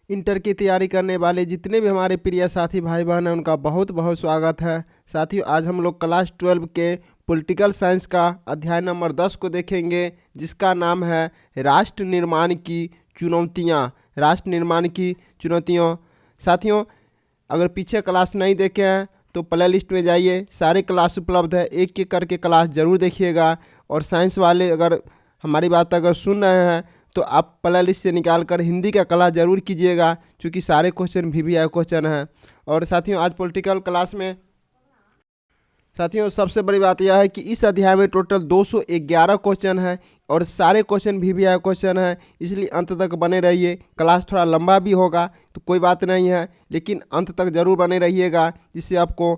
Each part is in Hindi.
इंटर की तैयारी करने वाले जितने भी हमारे प्रिय साथी भाई बहन हैं उनका बहुत बहुत स्वागत है। साथियों, आज हम लोग क्लास 12 के पॉलिटिकल साइंस का अध्याय नंबर 10 को देखेंगे, जिसका नाम है राष्ट्र निर्माण की चुनौतियाँ। राष्ट्र निर्माण की चुनौतियों। साथियों, अगर पीछे क्लास नहीं देखे हैं तो प्ले लिस्ट में जाइए, सारे क्लास उपलब्ध है, एक एक करके क्लास ज़रूर देखिएगा। और साइंस वाले अगर हमारी बात अगर सुन रहे हैं तो आप प्ले लिस्ट से निकाल कर हिंदी का क्लास ज़रूर कीजिएगा, क्योंकि सारे क्वेश्चन VVI क्वेश्चन हैं। और साथियों, आज पॉलिटिकल क्लास में साथियों सबसे बड़ी बात यह है कि इस अध्याय में टोटल 211 क्वेश्चन हैं और सारे क्वेश्चन VVI क्वेश्चन हैं, इसलिए अंत तक बने रहिए। क्लास थोड़ा लंबा भी होगा तो कोई बात नहीं है, लेकिन अंत तक ज़रूर बने रहिएगा, जिससे आपको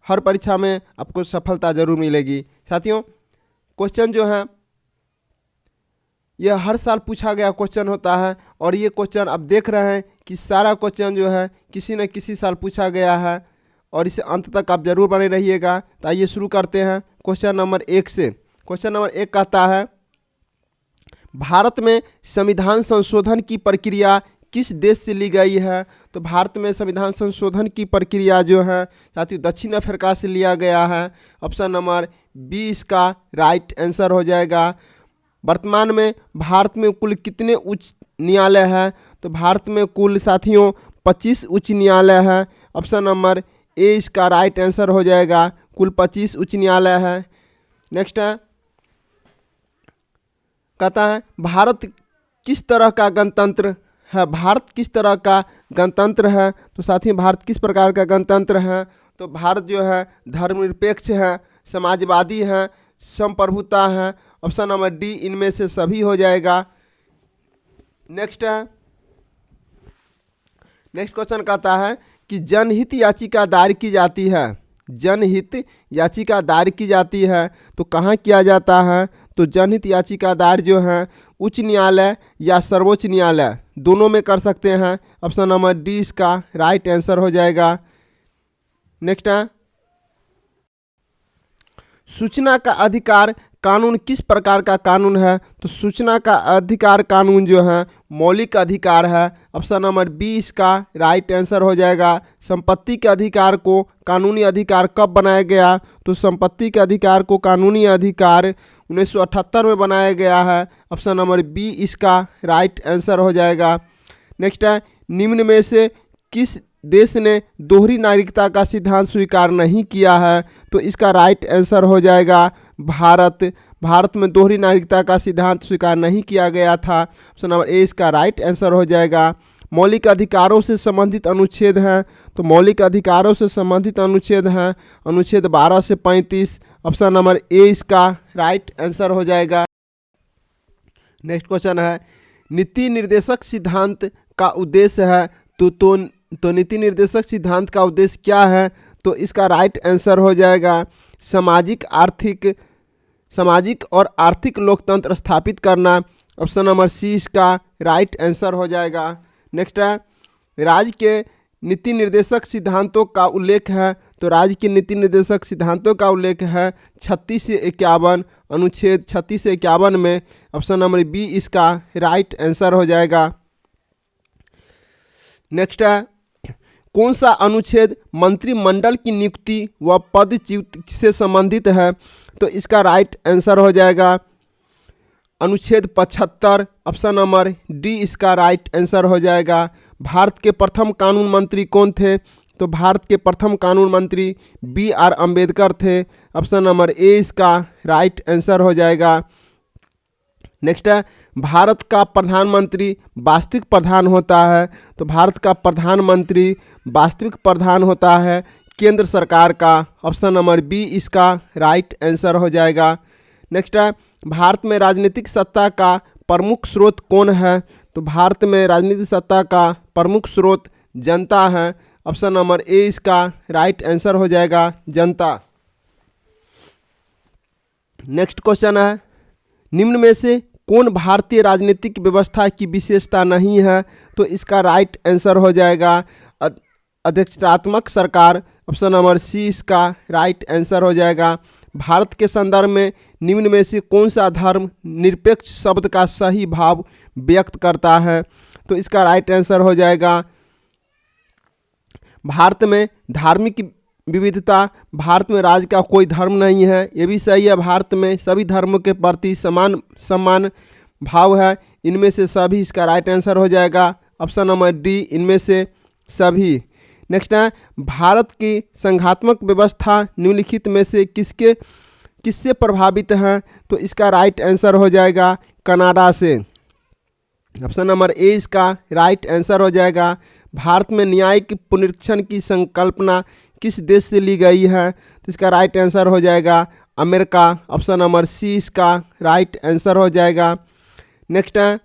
हर परीक्षा में आपको सफलता ज़रूर मिलेगी। साथियों, क्वेश्चन जो है यह हर साल पूछा गया क्वेश्चन होता है, और ये क्वेश्चन आप देख रहे हैं कि सारा क्वेश्चन जो है किसी न किसी साल पूछा गया है, और इसे अंत तक आप जरूर बने रहिएगा। तो आइए शुरू करते हैं क्वेश्चन नंबर 1 से। क्वेश्चन नंबर 1 कहता है, भारत में संविधान संशोधन की प्रक्रिया किस देश से ली गई है? तो भारत में संविधान संशोधन की प्रक्रिया जो है साथियों दक्षिण अफ्रीका से लिया गया है। ऑप्शन नंबर बी इसका राइट आंसर हो जाएगा। वर्तमान में भारत में कुल कितने उच्च न्यायालय हैं? तो भारत में कुल साथियों 25 उच्च न्यायालय है। ऑप्शन नंबर ए इसका राइट आंसर हो जाएगा, कुल 25 उच्च न्यायालय है। नेक्स्ट है, कहता है भारत किस तरह का गणतंत्र है? भारत किस तरह का गणतंत्र है? तो साथियों, भारत किस प्रकार का गणतंत्र है? तो भारत जो है धर्मनिरपेक्ष है, समाजवादी है, संप्रभुता है। ऑप्शन नंबर डी इनमें से सभी हो जाएगा। नेक्स्ट है, नेक्स्ट क्वेश्चन कहता है कि जनहित याचिका दायर की जाती है। जनहित याचिका दायर की जाती है तो कहाँ किया जाता है? तो जनहित याचिका दायर जो है उच्च न्यायालय या सर्वोच्च न्यायालय दोनों में कर सकते हैं। ऑप्शन नंबर डी इसका राइट आंसर हो जाएगा। नेक्स्ट है, सूचना का अधिकार कानून किस प्रकार का कानून है? तो सूचना का अधिकार कानून जो है मौलिक अधिकार है। ऑप्शन नंबर बी इसका राइट आंसर हो जाएगा। संपत्ति के अधिकार को कानूनी अधिकार कब बनाया गया? तो संपत्ति के अधिकार को कानूनी अधिकार 1978 में बनाया गया है। ऑप्शन नंबर बी इसका राइट आंसर हो जाएगा। नेक्स्ट है, निम्न में से किस देश ने दोहरी नागरिकता का सिद्धांत स्वीकार नहीं किया है? तो इसका राइट आंसर हो जाएगा भारत। भारत में दोहरी नागरिकता का सिद्धांत स्वीकार नहीं किया गया था। ऑप्शन नंबर ए इसका राइट आंसर हो जाएगा। मौलिक अधिकारों से संबंधित अनुच्छेद हैं, तो मौलिक अधिकारों से संबंधित अनुच्छेद हैं अनुच्छेद 12 से 35। ऑप्शन नंबर ए इसका राइट आंसर हो जाएगा। नेक्स्ट क्वेश्चन है, नीति निर्देशक सिद्धांत का उद्देश्य है तो नीति निर्देशक सिद्धांत का उद्देश्य क्या है? तो इसका राइट आंसर हो जाएगा सामाजिक और आर्थिक लोकतंत्र स्थापित करना। ऑप्शन नंबर सी इसका राइट आंसर हो जाएगा। नेक्स्ट है, राज्य के नीति निर्देशक सिद्धांतों का उल्लेख है। तो राज्य के नीति निर्देशक सिद्धांतों का उल्लेख है 36 से 51, अनुच्छेद 36 से 51 में। ऑप्शन नंबर बी इसका राइट आंसर हो जाएगा। नेक्स्ट है, कौन सा अनुच्छेद मंत्रिमंडल की नियुक्ति व पदच्युत से संबंधित है? तो इसका राइट आंसर हो जाएगा अनुच्छेद 75। ऑप्शन नंबर डी इसका राइट आंसर हो जाएगा। भारत के प्रथम कानून मंत्री कौन थे? तो भारत के प्रथम कानून मंत्री BR अम्बेडकर थे। ऑप्शन नंबर ए इसका राइट आंसर हो जाएगा। नेक्स्ट है, भारत का प्रधानमंत्री वास्तविक प्रधान होता है। तो भारत का प्रधानमंत्री वास्तविक प्रधान होता है केंद्र सरकार का। ऑप्शन नंबर बी इसका राइट आंसर हो जाएगा। नेक्स्ट है, भारत में राजनीतिक सत्ता का प्रमुख स्रोत कौन है? तो भारत में राजनीतिक सत्ता का प्रमुख स्रोत जनता है। ऑप्शन नंबर ए इसका राइट आंसर हो जाएगा, जनता। नेक्स्ट क्वेश्चन है, निम्न में से कौन भारतीय राजनीतिक व्यवस्था की विशेषता नहीं है? तो इसका राइट आंसर हो जाएगा अध्यक्षात्मक सरकार। ऑप्शन नंबर सी इसका राइट आंसर हो जाएगा। भारत के संदर्भ में निम्न में से कौन सा धर्म निरपेक्ष शब्द का सही भाव व्यक्त करता है? तो इसका राइट आंसर हो जाएगा भारत में धार्मिक विविधता, भारत में राज्य का कोई धर्म नहीं है, ये भी सही है। भारत में सभी धर्मों के प्रति समान सम्मान भाव है, इनमें से सभी इसका राइट आंसर हो जाएगा ऑप्शन नंबर डी, इनमें से सभी। नेक्स्ट है भारत की संघात्मक व्यवस्था निम्नलिखित में से किससे प्रभावित है, तो इसका राइट आंसर हो जाएगा कनाडा से। ऑप्शन नंबर ए इसका राइट आंसर हो जाएगा। भारत में न्यायिक पुनरीक्षण की संकल्पना किस देश से ली गई है, तो इसका राइट आंसर हो जाएगा अमेरिका। ऑप्शन नंबर सी इसका राइट आंसर हो जाएगा। नेक्स्ट है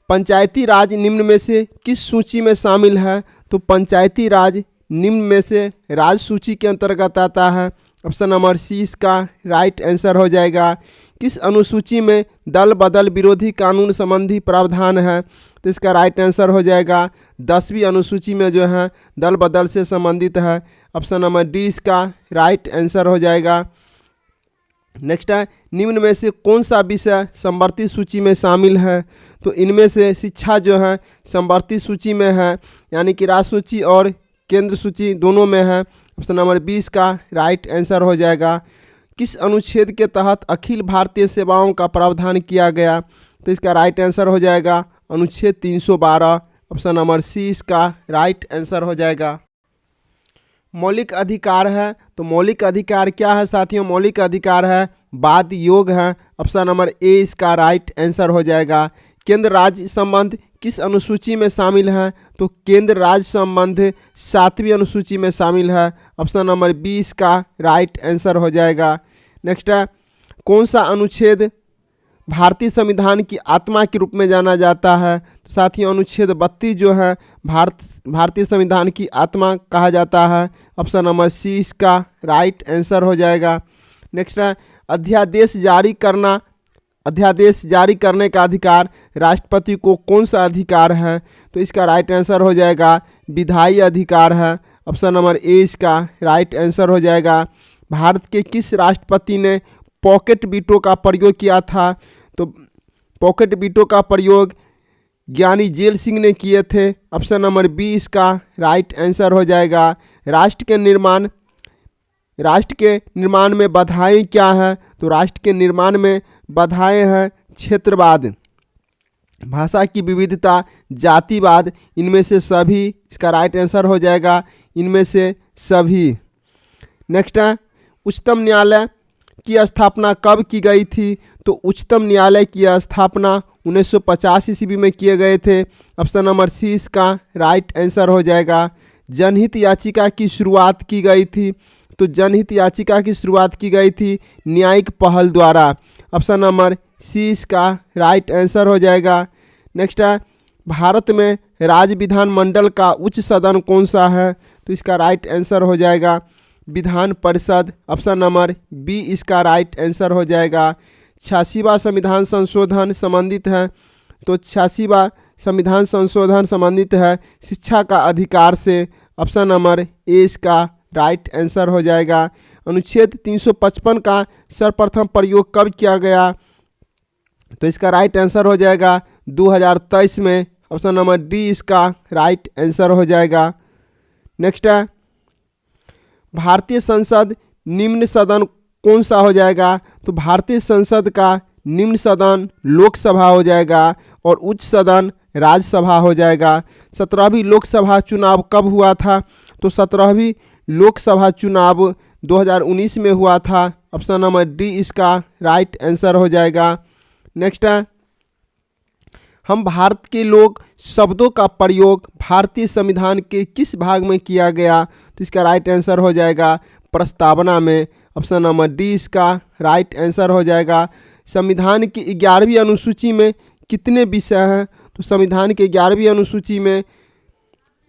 पंचायती राज निम्न में से किस सूची में शामिल है, तो पंचायती राज निम्न में से राज सूची के अंतर्गत आता है। ऑप्शन नंबर सी इसका राइट आंसर हो जाएगा। किस अनुसूची में दल बदल विरोधी कानून संबंधी प्रावधान है, तो इसका राइट आंसर हो जाएगा 10वीं अनुसूची में जो है दल बदल से संबंधित है। ऑप्शन नंबर डी इसका राइट आंसर हो जाएगा। नेक्स्ट है निम्न में से कौन सा विषय समवर्ती सूची में शामिल है, तो इनमें से शिक्षा जो है समवर्ती सूची में है, यानी कि राज्य सूची और केंद्र सूची दोनों में है। ऑप्शन नंबर 20 का राइट आंसर हो जाएगा। किस अनुच्छेद के तहत अखिल भारतीय सेवाओं का प्रावधान किया गया, तो इसका राइट आंसर हो जाएगा अनुच्छेद 312। ऑप्शन नंबर सी इसका राइट आंसर हो जाएगा। मौलिक अधिकार है, तो मौलिक अधिकार क्या है साथियों, मौलिक अधिकार है वाद योग है। ऑप्शन नंबर ए इसका राइट आंसर हो जाएगा। केंद्र राज्य संबंध किस अनुसूची में शामिल है, तो केंद्र राज्य संबंध 7वीं अनुसूची में शामिल है। ऑप्शन नंबर बी इसका राइट आंसर हो जाएगा। नेक्स्ट है कौन सा अनुच्छेद भारतीय संविधान की आत्मा के रूप में जाना जाता है, तो साथियों अनुच्छेद 32 जो है भारतीय संविधान की आत्मा कहा जाता है। ऑप्शन नंबर सी इसका राइट आंसर हो जाएगा। नेक्स्ट है अध्यादेश जारी करने का अधिकार राष्ट्रपति को कौन सा अधिकार है, तो इसका राइट आंसर हो जाएगा विधायी अधिकार है। ऑप्शन नंबर ए इसका राइट आंसर हो जाएगा। भारत के किस राष्ट्रपति ने पॉकेट वीटो का प्रयोग किया था, तो पॉकेट वीटो का प्रयोग ज्ञानी जेल सिंह ने किए थे। ऑप्शन नंबर बी इसका राइट आंसर हो जाएगा। राष्ट्र के निर्माण में बाधाएं क्या हैं, तो राष्ट्र के निर्माण में बाधाएं हैं क्षेत्रवाद, भाषा की विविधता, जातिवाद, इनमें से सभी इसका राइट आंसर हो जाएगा इनमें से सभी। नेक्स्ट है उच्चतम न्यायालय की स्थापना कब की गई थी, तो उच्चतम न्यायालय की स्थापना 1950 ईस्वी में किए गए थे। ऑप्शन नंबर सी इसका राइट आंसर हो जाएगा। जनहित याचिका की शुरुआत की गई थी, तो जनहित याचिका की शुरुआत की गई थी न्यायिक पहल द्वारा। ऑप्शन नंबर सी इसका राइट आंसर हो जाएगा। नेक्स्ट है भारत में राज्य विधानमंडल का उच्च सदन कौन सा है, तो इसका राइट आंसर हो जाएगा Vidhan Parishad. Option number B इसका राइट आंसर हो जाएगा। 86वां संविधान संशोधन संबंधित है, तो 86वां संविधान संशोधन संबंधित है शिक्षा का अधिकार से। ऑप्शन नंबर ए इसका राइट आंसर हो जाएगा। अनुच्छेद 355 का सर्वप्रथम प्रयोग कब किया गया, तो इसका राइट आंसर हो जाएगा 2023 में। ऑप्शन नंबर डी इसका राइट आंसर हो जाएगा। नेक्स्ट है भारतीय संसद निम्न सदन कौन सा हो जाएगा, तो भारतीय संसद का निम्न सदन लोकसभा हो जाएगा और उच्च सदन राज्यसभा हो जाएगा। 17वीं लोकसभा चुनाव कब हुआ था, तो 17वीं लोकसभा चुनाव 2019 में हुआ था। ऑप्शन नंबर डी इसका राइट आंसर हो जाएगा। नेक्स्ट है हम भारत के लोग शब्दों का प्रयोग भारतीय संविधान के किस भाग में किया गया, तो इसका राइट आंसर हो जाएगा प्रस्तावना में। ऑप्शन नंबर डी इसका राइट आंसर हो जाएगा। संविधान की 11वीं अनुसूची में कितने विषय हैं, तो संविधान की 11वीं अनुसूची में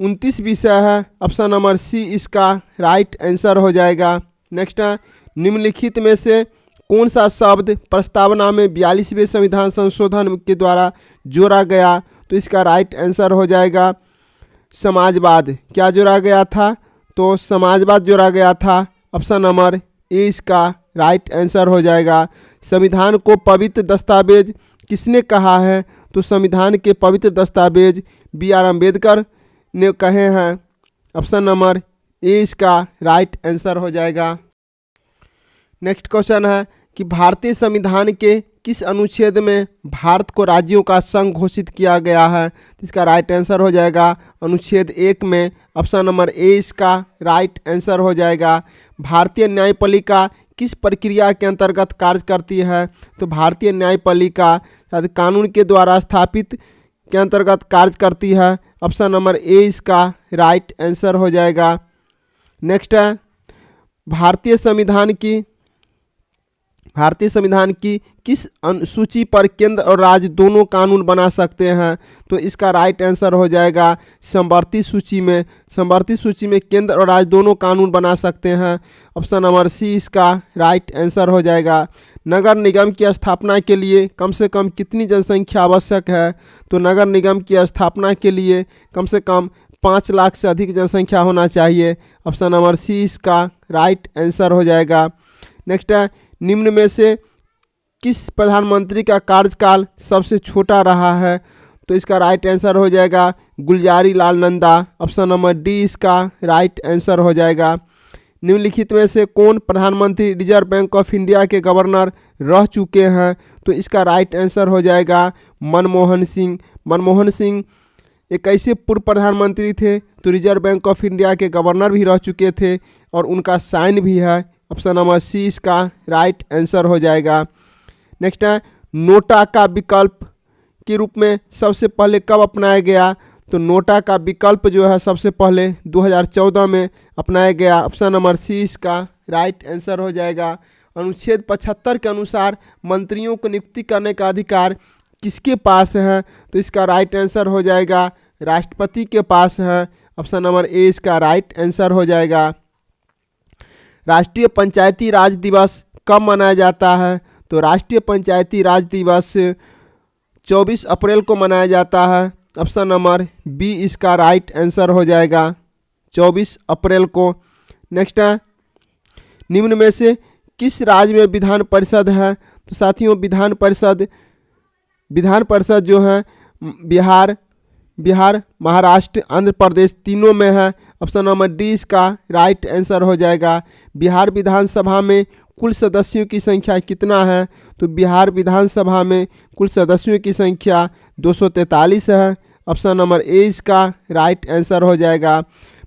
29 विषय है। ऑप्शन नंबर सी इसका राइट आंसर हो जाएगा। नेक्स्ट है निम्नलिखित में से कौन सा शब्द प्रस्तावना में 42वें संविधान संशोधन के द्वारा जोड़ा गया, तो इसका राइट आंसर हो जाएगा समाजवाद। क्या जोड़ा गया था, तो समाजवाद जोड़ा गया था। ऑप्शन नंबर ए इसका राइट आंसर हो जाएगा। संविधान को पवित्र दस्तावेज किसने कहा है, तो संविधान के पवित्र दस्तावेज B.R. अम्बेडकर ने कहे हैं। ऑप्शन नंबर ए इसका राइट आंसर हो जाएगा। नेक्स्ट क्वेश्चन है कि भारतीय संविधान के किस अनुच्छेद में भारत को राज्यों का संघ घोषित किया गया है? इसका राइट आंसर हो जाएगा अनुच्छेद 1 में। ऑप्शन नंबर ए इसका राइट आंसर हो जाएगा। भारतीय न्यायपालिका किस प्रक्रिया के अंतर्गत कार्य करती है? तो भारतीय न्यायपालिका कानून के द्वारा स्थापित के अंतर्गत कार्य करती है। ऑप्शन नंबर ए इसका राइट आंसर हो जाएगा। नेक्स्ट है भारतीय संविधान की किस सूची पर केंद्र और राज्य दोनों कानून बना सकते हैं? तो इसका राइट आंसर हो जाएगा समवर्ती सूची में। समवर्ती सूची में केंद्र और राज्य दोनों कानून बना सकते हैं। ऑप्शन नंबर सी इसका राइट आंसर हो जाएगा। नगर निगम की स्थापना के लिए कम से कम कितनी जनसंख्या आवश्यक है? तो नगर निगम की स्थापना के लिए कम से कम 5 लाख से अधिक जनसंख्या होना चाहिए। ऑप्शन नंबर सी इसका राइट आंसर हो जाएगा। नेक्स्ट है निम्न में से किस प्रधानमंत्री का कार्यकाल सबसे छोटा रहा है? तो इसका राइट आंसर हो जाएगा Gulzari Lal Nanda. Option number D इसका राइट आंसर हो जाएगा। निम्नलिखित में से कौन प्रधानमंत्री रिजर्व बैंक ऑफ इंडिया के गवर्नर रह चुके हैं? तो इसका राइट आंसर हो जाएगा मनमोहन सिंह। मनमोहन सिंह एक ऐसे पूर्व प्रधानमंत्री थे तो रिजर्व बैंक ऑफ इंडिया के गवर्नर भी रह चुके थे और उनका साइन भी है। ऑप्शन नंबर सी इसका राइट आंसर हो जाएगा। नेक्स्ट है नोटा का विकल्प के रूप में सबसे पहले कब अपनाया गया? तो नोटा का विकल्प जो है सबसे पहले 2014 में अपनाया गया। ऑप्शन नंबर सी इसका राइट आंसर हो जाएगा। अनुच्छेद 75 के अनुसार मंत्रियों को नियुक्ति करने का अधिकार किसके पास है? तो इसका राइट आंसर हो जाएगा राष्ट्रपति के पास है। ऑप्शन नंबर ए इसका राइट आंसर हो जाएगा। राष्ट्रीय पंचायती राज दिवस कब मनाया जाता है? तो राष्ट्रीय पंचायती राज दिवस 24 अप्रैल को मनाया जाता है। ऑप्शन नंबर बी इसका राइट आंसर हो जाएगा 24 अप्रैल को। नेक्स्ट है निम्न में से किस राज्य में विधान परिषद है? तो साथियों विधान परिषद जो है बिहार महाराष्ट्र आंध्र प्रदेश तीनों में है। ऑप्शन नंबर डी इसका राइट आंसर हो जाएगा। बिहार विधानसभा में कुल सदस्यों की संख्या कितना है? तो बिहार विधानसभा में कुल सदस्यों की संख्या 243 है। ऑप्शन नंबर ए इसका राइट आंसर हो जाएगा।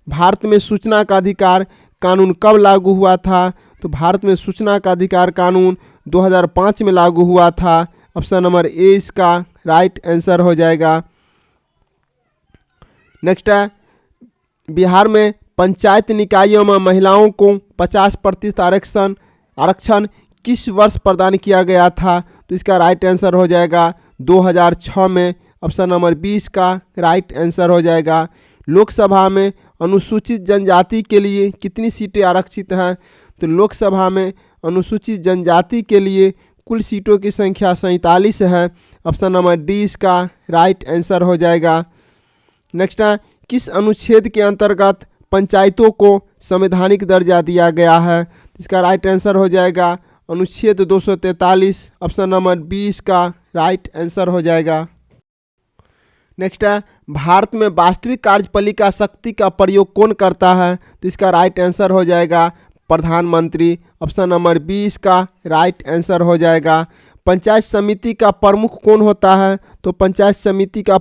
भारत में सूचना का अधिकार कानून कब लागू हुआ था? तो भारत में सूचना का अधिकार कानून 2005 में लागू हुआ था। ऑप्शन नंबर ए इसका राइट आंसर हो जाएगा। नेक्स्ट है बिहार में पंचायत निकायों में महिलाओं को 50% आरक्षण किस वर्ष प्रदान किया गया था? तो इसका राइट आंसर हो जाएगा 2006 में। ऑप्शन नंबर 20 का राइट आंसर हो जाएगा। लोकसभा में अनुसूचित जनजाति के लिए कितनी सीटें आरक्षित हैं? तो लोकसभा में अनुसूचित जनजाति के लिए कुल सीटों की संख्या 47 है। ऑप्शन नंबर डी इसका राइट आंसर हो जाएगा। नेक्स्ट है किस अनुच्छेद के अंतर्गत पंचायतों को संवैधानिक दर्जा दिया गया है? इसका राइट आंसर हो जाएगा अनुच्छेद 243। ऑप्शन नंबर बी इसका राइट आंसर हो जाएगा। नेक्स्ट है भारत में वास्तविक कार्यपालिका शक्ति का प्रयोग कौन करता है? तो इसका राइट आंसर हो जाएगा प्रधानमंत्री। ऑप्शन नंबर बी इसका राइट आंसर हो जाएगा। पंचायत समिति का प्रमुख कौन होता है? तो पंचायत समिति का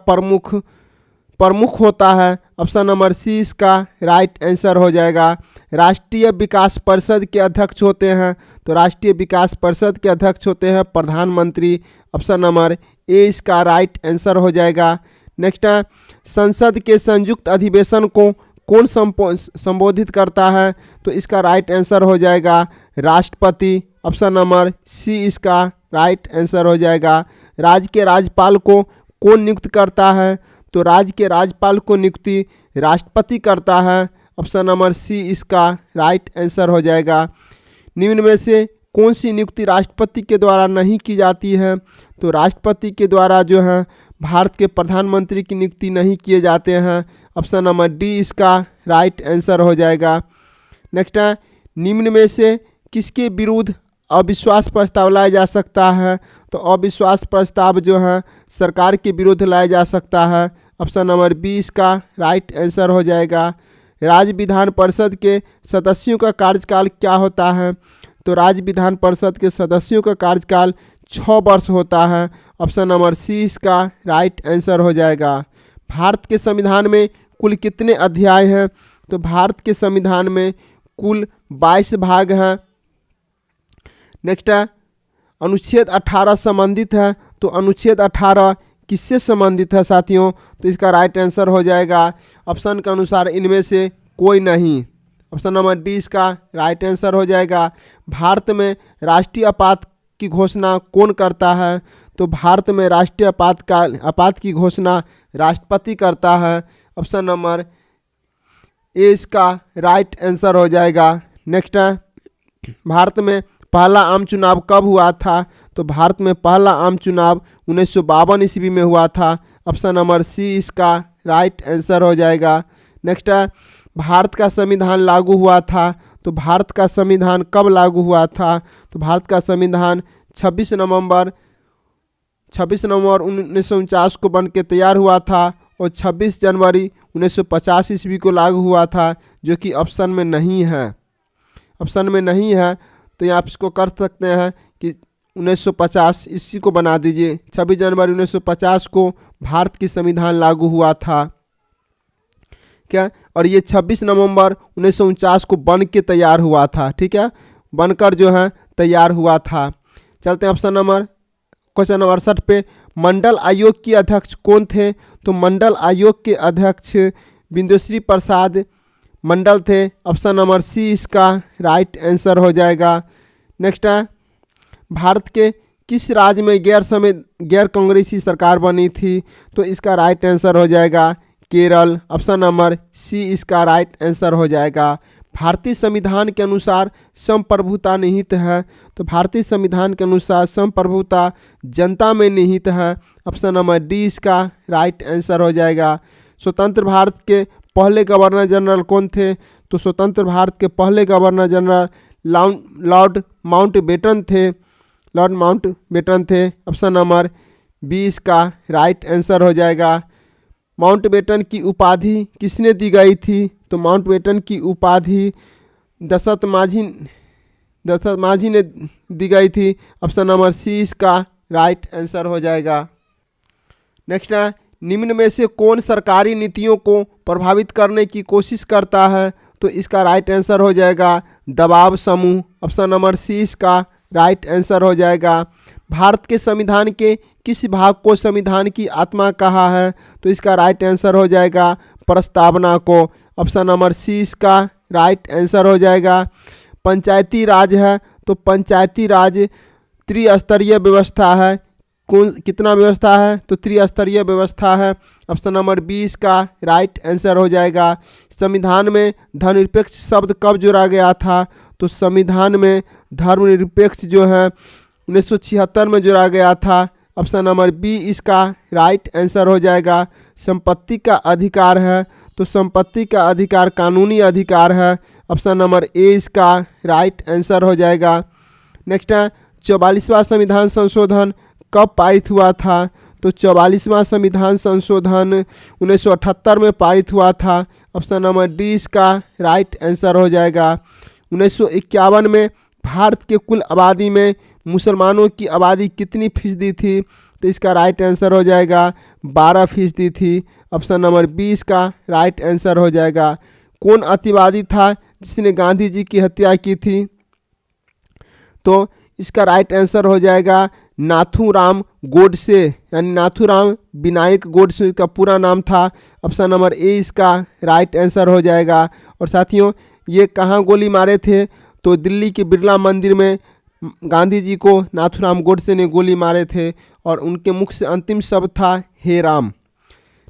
प्रमुख होता है। ऑप्शन नंबर सी इसका राइट आंसर हो जाएगा। राष्ट्रीय विकास परिषद के अध्यक्ष होते हैं? तो राष्ट्रीय विकास परिषद के अध्यक्ष होते हैं प्रधानमंत्री। ऑप्शन नंबर ए इसका राइट आंसर हो जाएगा। नेक्स्ट है संसद के संयुक्त अधिवेशन को कौन संबोधित करता है? तो इसका राइट आंसर हो जाएगा राष्ट्रपति। ऑप्शन नंबर सी इसका राइट आंसर हो जाएगा। राज्य के राज्यपाल को कौन नियुक्त करता है? तो राज्य के राज्यपाल को नियुक्ति राष्ट्रपति करता है। ऑप्शन नंबर सी इसका राइट आंसर हो जाएगा। निम्न में से कौन सी नियुक्ति राष्ट्रपति के द्वारा नहीं की जाती है? तो राष्ट्रपति के द्वारा जो है भारत के प्रधानमंत्री की नियुक्ति नहीं किए जाते हैं। ऑप्शन नंबर डी इसका राइट आंसर हो जाएगा। नेक्स्ट है निम्न में से किसके विरुद्ध अविश्वास प्रस्ताव लाया जा सकता है? तो अविश्वास प्रस्ताव जो है सरकार के विरुद्ध लाया जा सकता है? ऑप्शन नंबर बी इसका राइट आंसर हो जाएगा। राज्य विधान परिषद के सदस्यों का कार्यकाल क्या होता है? तो राज्य विधान परिषद के सदस्यों का कार्यकाल 6 वर्ष होता है। ऑप्शन नंबर सी इसका राइट आंसर हो जाएगा। भारत के संविधान में कुल कितने अध्याय हैं? तो भारत के संविधान में कुल 22 भाग हैं। नेक्स्ट है अनुच्छेद 18 संबंधित है। तो अनुच्छेद 18 किससे संबंधित है साथियों? तो इसका राइट आंसर हो जाएगा ऑप्शन के अनुसार इनमें से कोई नहीं। ऑप्शन नंबर डी इसका राइट आंसर हो जाएगा। भारत में राष्ट्रीय आपात की घोषणा कौन करता है? तो भारत में राष्ट्रीय आपात की घोषणा राष्ट्रपति करता है। ऑप्शन नंबर ए इसका राइट आंसर हो जाएगा। नेक्स्ट है भारत में पहला आम चुनाव कब हुआ था? तो भारत में पहला आम चुनाव 1952 ईस्वी में हुआ था। ऑप्शन नंबर सी इसका राइट आंसर हो जाएगा। नेक्स्ट है भारत का संविधान लागू हुआ था। तो भारत का संविधान कब लागू हुआ था? तो भारत का संविधान 26 नवंबर 1949 को बन के तैयार हुआ था और 26 जनवरी 1950 ईस्वी को लागू हुआ था, जो कि ऑप्शन में नहीं है। ऑप्शन में नहीं है तो यहाँ आप इसको कर सकते हैं कि 1950 इसी को बना दीजिए। 26 जनवरी 1950 को भारत की संविधान लागू हुआ था क्या, और ये 26 नवंबर 1949 को बन के तैयार हुआ था। ठीक है, बनकर जो है तैयार हुआ था। चलते हैं ऑप्शन नंबर क्वेश्चन नंबर 68 पे। मंडल आयोग के अध्यक्ष कौन थे? तो मंडल आयोग के अध्यक्ष बिंदुश्री प्रसाद मंडल थे। ऑप्शन नंबर सी इसका राइट आंसर हो जाएगा। नेक्स्ट है भारत के किस राज्य में गैर कांग्रेसी सरकार बनी थी? तो इसका राइट आंसर हो जाएगा केरल। ऑप्शन नंबर सी इसका राइट आंसर हो जाएगा। भारतीय संविधान के अनुसार संप्रभुता निहित है। तो भारतीय संविधान के अनुसार संप्रभुता जनता में निहित है। ऑप्शन नंबर डी इसका राइट आंसर हो जाएगा। स्वतंत्र भारत के पहले गवर्नर जनरल कौन थे? तो स्वतंत्र भारत के पहले गवर्नर जनरल लॉर्ड माउंटबेटन थे। लॉर्ड माउंटबेटन थे। ऑप्शन नंबर बी इसका राइट आंसर हो जाएगा। माउंटबेटन की उपाधि किसने दी गई थी? तो माउंटबेटन की उपाधि दशरथ माझी ने दी गई थी। ऑप्शन नंबर सी इसका राइट आंसर हो जाएगा। नेक्स्ट है निम्न में से कौन सरकारी नीतियों को प्रभावित करने की कोशिश करता है? तो इसका राइट आंसर हो जाएगा दबाव समूह। ऑप्शन नंबर सी इसका राइट आंसर हो जाएगा। भारत के संविधान के किस भाग को संविधान की आत्मा कहा है? तो इसका राइट आंसर हो जाएगा प्रस्तावना को। ऑप्शन नंबर सी इसका राइट आंसर हो जाएगा। पंचायती राज है तो पंचायती राज त्रिस्तरीय व्यवस्था है। कितना व्यवस्था है? तो त्रिस्तरीय व्यवस्था है। ऑप्शन नंबर बी इसका राइट आंसर हो जाएगा। संविधान में धर्मनिरपेक्ष शब्द कब जोड़ा गया था? तो संविधान में धर्मनिरपेक्ष जो है 1976 में जोड़ा गया था। ऑप्शन नंबर बी इसका राइट आंसर हो जाएगा। संपत्ति का अधिकार है तो संपत्ति का अधिकार कानूनी अधिकार है। ऑप्शन नंबर ए इसका राइट आंसर हो जाएगा। नेक्स्ट है 44वां संविधान संशोधन कब पारित हुआ था? तो 44वां संविधान संशोधन 1978 में पारित हुआ था। ऑप्शन नंबर डी इसका राइट आंसर हो जाएगा। 1951 में भारत के कुल आबादी में मुसलमानों की आबादी कितनी फीसदी थी? तो इसका राइट आंसर हो जाएगा 12% थी। ऑप्शन नंबर बी इसका राइट आंसर हो जाएगा। कौन अतिवादी था जिसने गांधी जी की हत्या की थी? तो इसका राइट आंसर हो जाएगा नाथूराम गोडसे, यानी नाथूराम विनायक गोडसे का पूरा नाम था। ऑप्शन नंबर ए इसका राइट आंसर हो जाएगा। और साथियों ये कहाँ गोली मारे थे? तो दिल्ली के बिरला मंदिर में गांधी जी को नाथूराम गोडसे ने गोली मारे थे और उनके मुख से अंतिम शब्द था हे राम।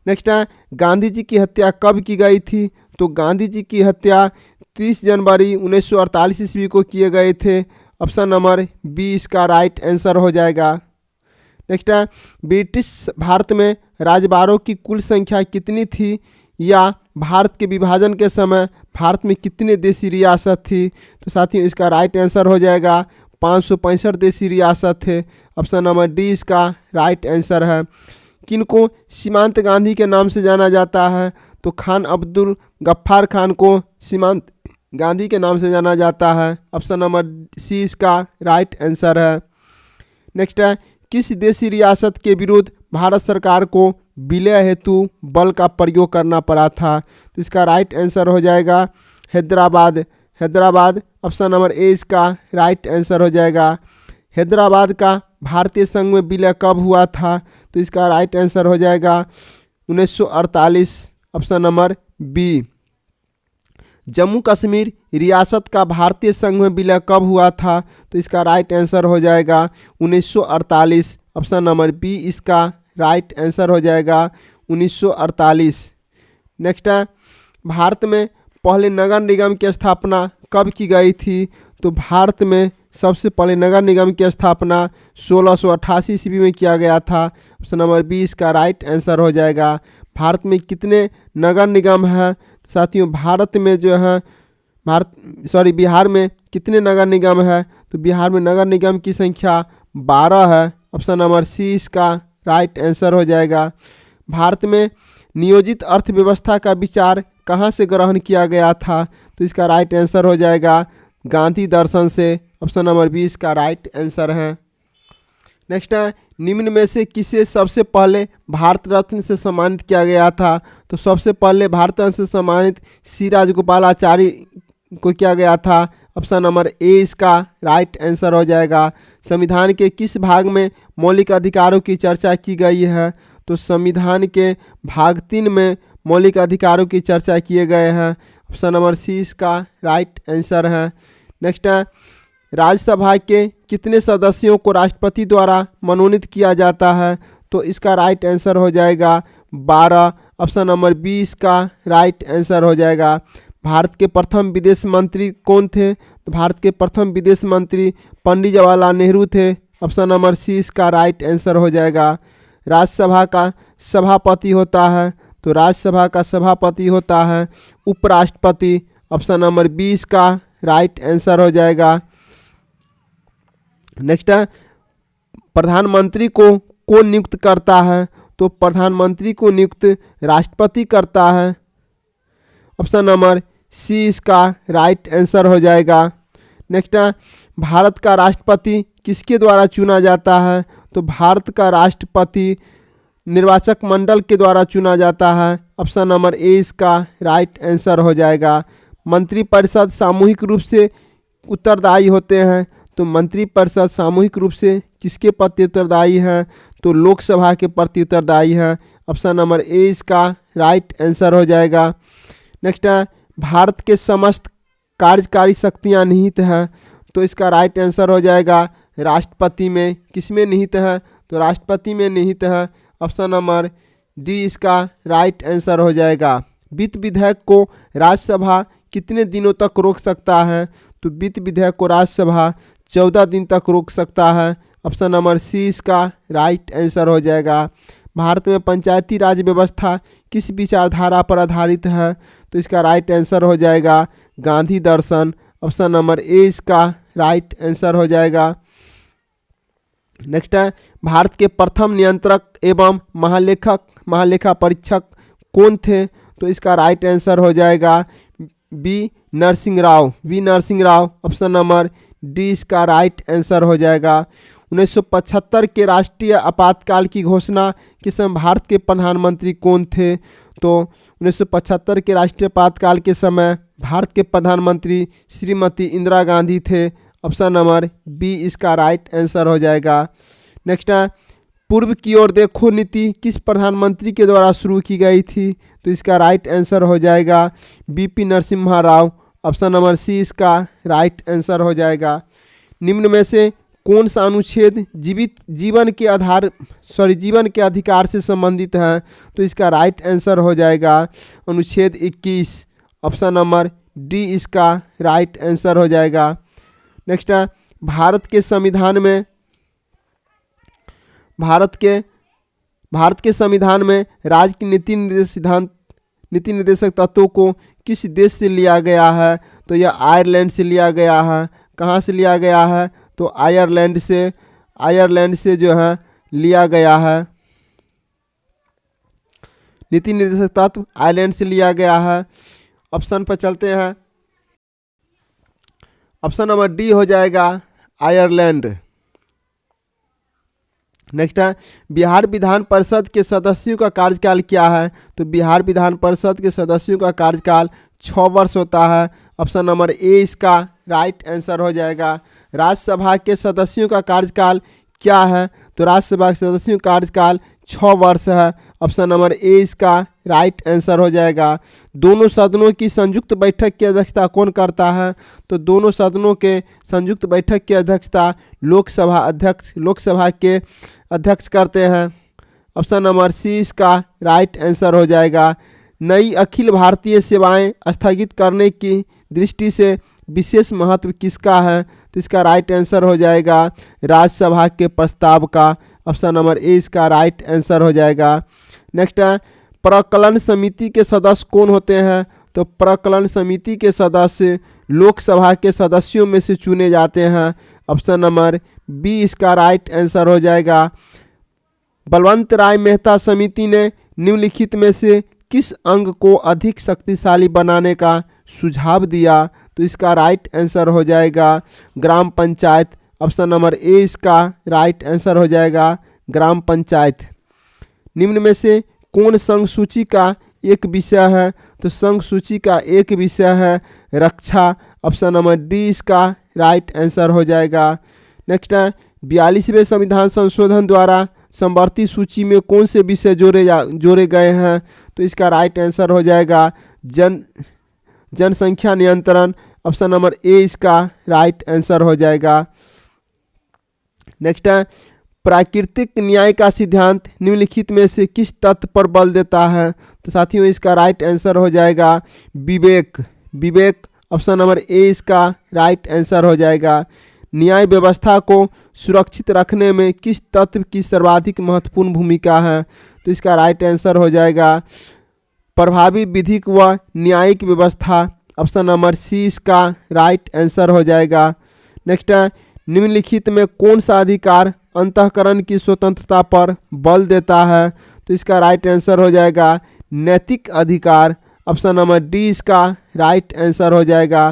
नेक्स्ट है गांधी जी की हत्या कब की गई थी? तो गांधी जी की हत्या 30 जनवरी 1948 ईस्वी को किए गए थे। ऑप्शन नंबर बी इसका राइट आंसर हो जाएगा। नेक्स्ट है ब्रिटिश भारत में राजबारों की कुल संख्या कितनी थी, या भारत के विभाजन के समय भारत में कितने देशी रियासत थी? तो साथियों इसका राइट आंसर हो जाएगा 565 देशी रियासत थे। ऑप्शन नंबर डी इसका राइट आंसर है। किनको सीमांत गांधी के नाम से जाना जाता है? तो खान अब्दुल गफ्फार खान को सीमांत गांधी के नाम से जाना जाता है। ऑप्शन नंबर सी इसका राइट आंसर है। नेक्स्ट है, किस देशी रियासत के विरुद्ध भारत सरकार को विलय हेतु बल का प्रयोग करना पड़ा था? तो इसका राइट आंसर हो जाएगा Hyderabad. Hyderabad option number A इसका राइट आंसर हो जाएगा। हैदराबाद का भारतीय संघ में विलय कब हुआ था? तो इसका राइट आंसर हो जाएगा 1948। Option number B. Jammu Kashmir रियासत का भारतीय संघ में विलय कब हुआ था? तो इसका राइट आंसर हो जाएगा 1948। ऑप्शन नंबर बी इसका राइट आंसर हो जाएगा 1948। नेक्स्ट है, भारत में पहले नगर निगम की स्थापना कब की गई थी? तो भारत में सबसे पहले नगर निगम की स्थापना 1688 ईस्वी में किया गया था। ऑप्शन नंबर बी इसका राइट आंसर हो जाएगा। भारत में कितने नगर निगम हैं साथियों? भारत में जो है बिहार में कितने नगर निगम है? तो बिहार में नगर निगम की संख्या 12 है। ऑप्शन नंबर सी इसका राइट आंसर हो जाएगा। भारत में नियोजित अर्थव्यवस्था का विचार कहाँ से ग्रहण किया गया था? तो इसका राइट आंसर हो जाएगा गांधी दर्शन से। ऑप्शन नंबर बी इसका राइट आंसर है। नेक्स्ट है, निम्न में से किसे सबसे पहले भारत रत्न से सम्मानित किया गया था? तो सबसे पहले भारत रत्न से सम्मानित सी राजगोपालाचारी को किया गया था। ऑप्शन नंबर ए इसका राइट आंसर हो जाएगा। संविधान के किस भाग में मौलिक अधिकारों की चर्चा की गई है? तो संविधान के भाग 3 में मौलिक अधिकारों की चर्चा किए गए हैं। ऑप्शन नंबर सी इसका राइट आंसर है। नेक्स्ट है, राज्यसभा के कितने सदस्यों को राष्ट्रपति द्वारा मनोनीत किया जाता है? तो इसका राइट आंसर हो जाएगा 12। ऑप्शन नंबर बी इसका राइट आंसर हो जाएगा। भारत के प्रथम विदेश मंत्री कौन थे? तो भारत के प्रथम विदेश मंत्री पंडित जवाहरलाल नेहरू थे। ऑप्शन नंबर सी इसका राइट आंसर हो जाएगा। राज्यसभा का सभापति होता है? तो राज्यसभा का सभापति होता है उपराष्ट्रपति। ऑप्शन नंबर बी इसका राइट आंसर हो जाएगा। नेक्स्ट है, प्रधानमंत्री को कौन नियुक्त करता है? तो प्रधानमंत्री को नियुक्त राष्ट्रपति करता है। ऑप्शन नंबर सी इसका राइट आंसर हो जाएगा। नेक्स्ट है, भारत का राष्ट्रपति किसके द्वारा चुना जाता है? तो भारत का राष्ट्रपति निर्वाचक मंडल के द्वारा चुना जाता है। ऑप्शन नंबर ए इसका राइट आंसर हो जाएगा। मंत्रिपरिषद सामूहिक रूप से उत्तरदायी होते हैं? तो मंत्रिपरिषद सामूहिक रूप से किसके प्रति उत्तरदायी हैं? तो लोकसभा के प्रति उत्तरदायी हैं। ऑप्शन नंबर ए इसका राइट आंसर हो जाएगा। नेक्स्ट है, भारत के समस्त कार्यकारी शक्तियां निहित हैं? तो इसका राइट आंसर हो जाएगा राष्ट्रपति में। किस में निहित है? तो राष्ट्रपति में निहित है। ऑप्शन नंबर डी इसका राइट आंसर हो जाएगा। वित्त विधेयक को राज्यसभा कितने दिनों तक रोक सकता है? तो वित्त विधेयक को राज्यसभा 14 दिन तक रोक सकता है। ऑप्शन नंबर सी इसका राइट आंसर हो जाएगा। भारत में पंचायती राज व्यवस्था किस विचारधारा पर आधारित है? तो इसका राइट आंसर हो जाएगा गांधी दर्शन। ऑप्शन नंबर ए इसका राइट आंसर हो जाएगा। नेक्स्ट है, भारत के प्रथम नियंत्रक एवं महालेखा परीक्षक कौन थे? तो इसका राइट आंसर हो जाएगा B Narasimha Rao. Option number D इसका राइट आंसर हो जाएगा। 1975 के राष्ट्रीय आपातकाल की घोषणा के समय भारत के प्रधानमंत्री कौन थे? तो 1975 के राष्ट्रीय आपातकाल के समय भारत के प्रधानमंत्री श्रीमती इंदिरा गांधी थे। ऑप्शन नंबर बी इसका राइट आंसर हो जाएगा। नेक्स्ट है, पूर्व की ओर देखो नीति किस प्रधानमंत्री के द्वारा शुरू की गई थी? तो इसका राइट आंसर हो जाएगा BP Narasimha Rao. Option number C इसका राइट आंसर हो जाएगा। निम्न में से कौन सा अनुच्छेद जीवन के अधिकार से संबंधित है? तो इसका राइट आंसर हो जाएगा अनुच्छेद 21। ऑप्शन नंबर डी इसका राइट आंसर हो जाएगा। नेक्स्ट है, भारत के संविधान में राज्य की नीति निर्देशक तत्वों को किस देश से लिया गया है? तो यह आयरलैंड से लिया गया है। कहाँ से लिया गया है? तो आयरलैंड से जो है लिया गया है। नीति निर्देशक तत्व आयरलैंड से लिया गया है। ऑप्शन पर चलते हैं। ऑप्शन नंबर डी हो जाएगा आयरलैंड। नेक्स्ट है बिहार विधान परिषद के सदस्यों का कार्यकाल क्या है? तो बिहार विधान परिषद के सदस्यों का कार्यकाल 6 वर्ष होता है। ऑप्शन नंबर ए इसका राइट आंसर हो जाएगा। राज्यसभा के सदस्यों का कार्यकाल क्या है? तो राज्यसभा के सदस्यों का कार्यकाल 6 वर्ष है। ऑप्शन नंबर ए इसका राइट आंसर हो जाएगा। दोनों सदनों की संयुक्त बैठक की अध्यक्षता कौन करता है? तो दोनों सदनों के संयुक्त बैठक की अध्यक्षता लोकसभा के अध्यक्ष करते हैं। ऑप्शन नंबर सी इसका राइट आंसर हो जाएगा। नई अखिल भारतीय सेवाएं स्थगित करने की दृष्टि से विशेष महत्व किसका है? तो इसका राइट आंसर हो जाएगा राज्यसभा के प्रस्ताव का। ऑप्शन नंबर ए इसका राइट आंसर हो जाएगा। नेक्स्ट है प्रकलन समिति के सदस्य कौन होते हैं? तो प्रकलन समिति के सदस्य लोकसभा के सदस्यों में से चुने जाते हैं। ऑप्शन नंबर बी इसका राइट आंसर हो जाएगा। बलवंत राय मेहता समिति ने निम्नलिखित में से किस अंग को अधिक शक्तिशाली बनाने का सुझाव दिया? तो इसका राइट आंसर हो जाएगा ग्राम पंचायत। ऑप्शन नंबर ए इसका राइट आंसर हो जाएगा ग्राम पंचायत। निम्न में से कौन संघ सूची का एक विषय है? तो संघ सूची का एक विषय है रक्षा। ऑप्शन नंबर डी इसका राइट आंसर हो जाएगा। नेक्स्ट है 42वें संविधान संशोधन द्वारा समवर्ती सूची में कौन से विषय जोड़े गए हैं? तो इसका राइट आंसर हो जाएगा जनसंख्या नियंत्रण। ऑप्शन नंबर ए इसका राइट आंसर हो जाएगा। नेक्स्ट है प्राकृतिक न्याय का सिद्धांत निम्नलिखित में से किस तथ्य पर बल देता है? तो साथियों इसका राइट आंसर हो जाएगा विवेक। ऑप्शन नंबर ए इसका राइट आंसर हो जाएगा। न्याय व्यवस्था को सुरक्षित रखने में किस तत्व की सर्वाधिक महत्वपूर्ण भूमिका है? तो इसका राइट आंसर हो जाएगा प्रभावी विधिक व न्यायिक व्यवस्था। ऑप्शन नंबर सी इसका राइट आंसर हो जाएगा। नेक्स्ट है निम्नलिखित में कौन सा अधिकार अंतःकरण की स्वतंत्रता पर बल देता है? तो इसका राइट आंसर हो जाएगा नैतिक अधिकार। ऑप्शन नंबर डी इसका राइट आंसर हो जाएगा।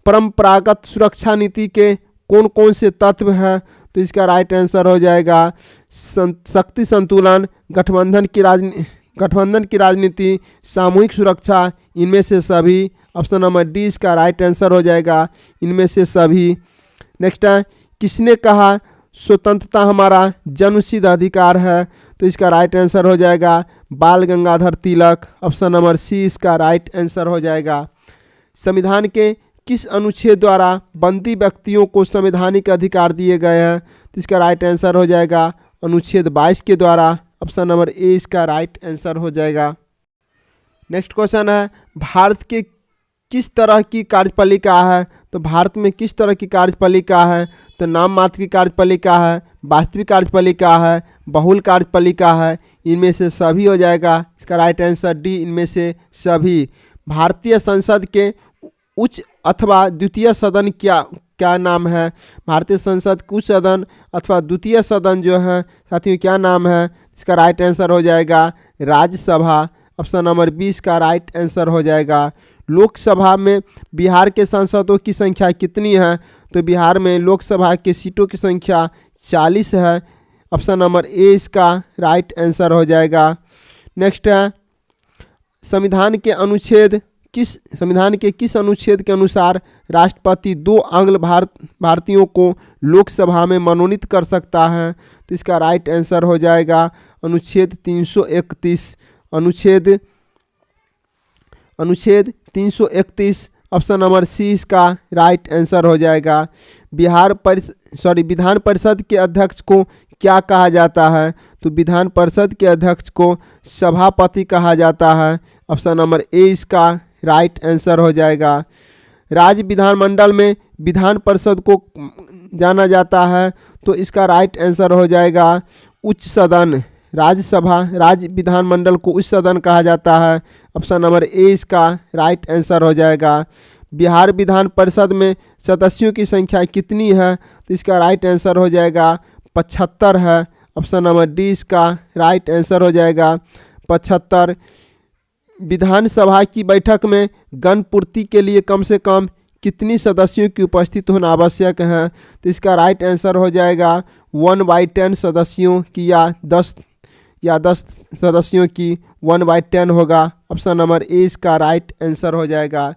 परंपरागत सुरक्षा नीति के कौन कौन से तत्व हैं? तो इसका राइट आंसर हो जाएगा शक्ति संतुलन, गठबंधन की राजनीति, सामूहिक सुरक्षा, इनमें से सभी। ऑप्शन नंबर डी इसका राइट आंसर हो जाएगा इनमें से सभी। नेक्स्ट है किसने कहा स्वतंत्रता हमारा जन्मसिद्ध अधिकार है? तो इसका राइट आंसर हो जाएगा बाल Gangadhar Tilak. Option number C इसका राइट आंसर हो जाएगा। संविधान के किस अनुच्छेद द्वारा बंदी व्यक्तियों को संवैधानिक अधिकार दिए गए हैं? तो इसका राइट आंसर हो जाएगा अनुच्छेद 22 के द्वारा। ऑप्शन नंबर ए इसका राइट आंसर हो जाएगा। नेक्स्ट क्वेश्चन है भारत के किस तरह की कार्यपालिका है? तो भारत में किस तरह की कार्यपालिका है? तो नाम मात्र की कार्यपालिका है, वास्तविक कार्यपालिका है, बहुल कार्यपालिका है, इनमें से सभी हो जाएगा। इसका राइट आंसर डी इनमें से सभी। भारतीय संसद के उच्च अथवा द्वितीय सदन क्या नाम है? भारतीय संसद के उच्च सदन अथवा द्वितीय सदन जो है साथियों क्या नाम है? इसका राइट आंसर हो जाएगा राज्यसभा। ऑप्शन नंबर 20 का राइट आंसर हो जाएगा। लोकसभा में बिहार के सांसदों की संख्या कितनी है? तो बिहार में लोकसभा के सीटों की संख्या 40 है। ऑप्शन नंबर ए इसका राइट आंसर हो जाएगा। नेक्स्ट है संविधान के किस अनुच्छेद के अनुसार राष्ट्रपति 2 आंग्ल भारतीयों को लोकसभा में मनोनीत कर सकता है? तो इसका राइट आंसर हो जाएगा अनुच्छेद 331। अनुच्छेद 331। ऑप्शन नंबर सी इसका राइट आंसर हो जाएगा। विधान परिषद के अध्यक्ष को क्या कहा जाता है? तो विधान परिषद के अध्यक्ष को सभापति कहा जाता है। ऑप्शन नंबर ए इसका राइट आंसर हो जाएगा। राज्य विधानमंडल में विधान परिषद को जाना जाता है तो इसका राइट आंसर हो जाएगा उच्च सदन। राज्य विधानमंडल को उच्च सदन कहा जाता है। ऑप्शन नंबर ए इसका राइट आंसर हो जाएगा। बिहार विधान परिषद में सदस्यों की संख्या कितनी है? तो इसका राइट आंसर हो जाएगा 75 है। ऑप्शन नंबर डी इसका राइट आंसर हो जाएगा 75। विधानसभा की बैठक में गण पूर्ति के लिए कम से कम कितनी सदस्यों की उपस्थित होना आवश्यक है? तो इसका राइट आंसर हो जाएगा 1/10 सदस्यों की या 10 सदस्यों की 1/10 होगा। ऑप्शन नंबर ए इसका राइट आंसर हो जाएगा।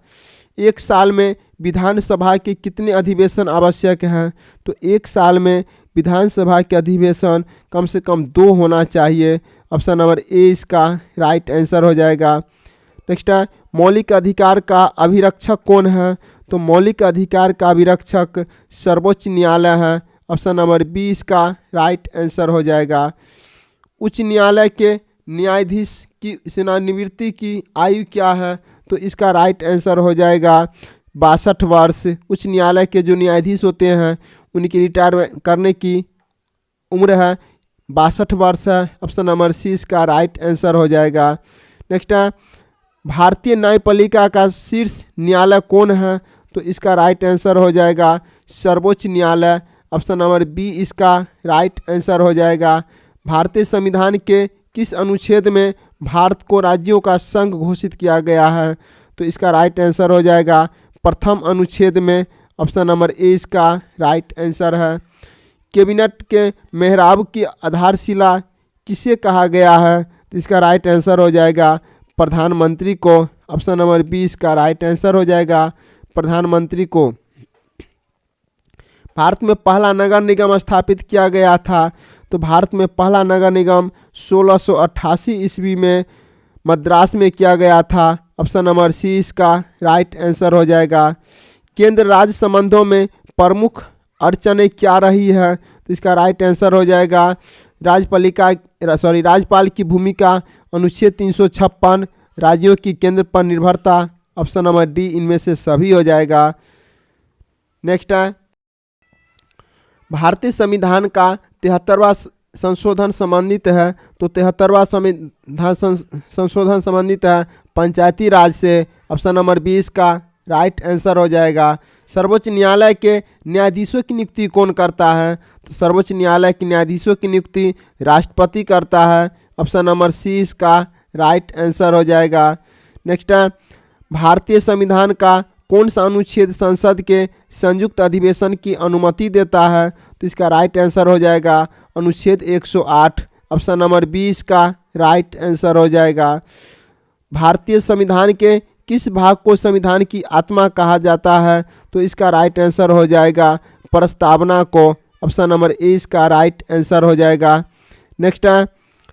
एक साल में विधानसभा के कितने अधिवेशन आवश्यक हैं? तो एक साल में विधानसभा के अधिवेशन कम से कम 2 होना चाहिए। ऑप्शन नंबर ए इसका राइट आंसर हो जाएगा। नेक्स्ट है, मौलिक अधिकार का अभिरक्षक कौन है? तो मौलिक अधिकार का अभिरक्षक सर्वोच्च न्यायालय है। ऑप्शन नंबर बी इसका राइट आंसर हो जाएगा। उच्च न्यायालय के न्यायाधीश की सेवानिवृत्ति की आयु क्या है? तो इसका राइट आंसर हो जाएगा 62 वर्ष। उच्च न्यायालय के जो न्यायाधीश होते हैं उनकी रिटायरमेंट करने की उम्र है 62 वर्ष है। ऑप्शन नंबर सी इसका राइट आंसर हो जाएगा। नेक्स्ट है, भारतीय न्यायपालिका का शीर्ष न्यायालय कौन है? तो इसका राइट आंसर हो जाएगा सर्वोच्च न्यायालय। ऑप्शन नंबर बी इसका राइट आंसर हो जाएगा। भारतीय संविधान के किस अनुच्छेद में भारत को राज्यों का संघ घोषित किया गया है? तो इसका राइट आंसर हो जाएगा प्रथम अनुच्छेद में। ऑप्शन नंबर ए इसका राइट आंसर है। कैबिनेट के मेहराब की आधारशिला किसे कहा गया है? तो इसका राइट आंसर हो जाएगा प्रधानमंत्री को। ऑप्शन नंबर बी इसका राइट आंसर हो जाएगा प्रधानमंत्री को। भारत में पहला नगर निगम स्थापित किया गया था? तो भारत में पहला नगर निगम 1688 ईस्वी में मद्रास में किया गया था। ऑप्शन नंबर सी इसका राइट आंसर हो जाएगा। केंद्र राज्य संबंधों में प्रमुख अड़चनें क्या रही है? तो इसका राइट आंसर हो जाएगा राज्यपाल की भूमिका, अनुच्छेद 356, राज्यों की केंद्र पर निर्भरता। ऑप्शन नंबर डी इनमें से सभी हो जाएगा। नेक्स्ट है, भारतीय संविधान का 73वां संशोधन संबंधित है? तो 73वां संविधान संशोधन संबंधित है पंचायती राज से। ऑप्शन नंबर 20 का राइट आंसर हो जाएगा। सर्वोच्च न्यायालय के न्यायाधीशों की नियुक्ति कौन करता है? तो सर्वोच्च न्यायालय के न्यायाधीशों की नियुक्ति राष्ट्रपति करता है। ऑप्शन नंबर सी इसका राइट आंसर हो जाएगा। नेक्स्ट है, भारतीय संविधान का कौन सा अनुच्छेद संसद के संयुक्त अधिवेशन की अनुमति देता है? तो इसका राइट आंसर हो जाएगा अनुच्छेद 108। ऑप्शन नंबर 20 का राइट आंसर हो जाएगा। भारतीय संविधान के किस भाग को संविधान की आत्मा कहा जाता है? तो इसका राइट आंसर हो जाएगा प्रस्तावना को। ऑप्शन नंबर ए इसका राइट आंसर हो जाएगा। नेक्स्ट है,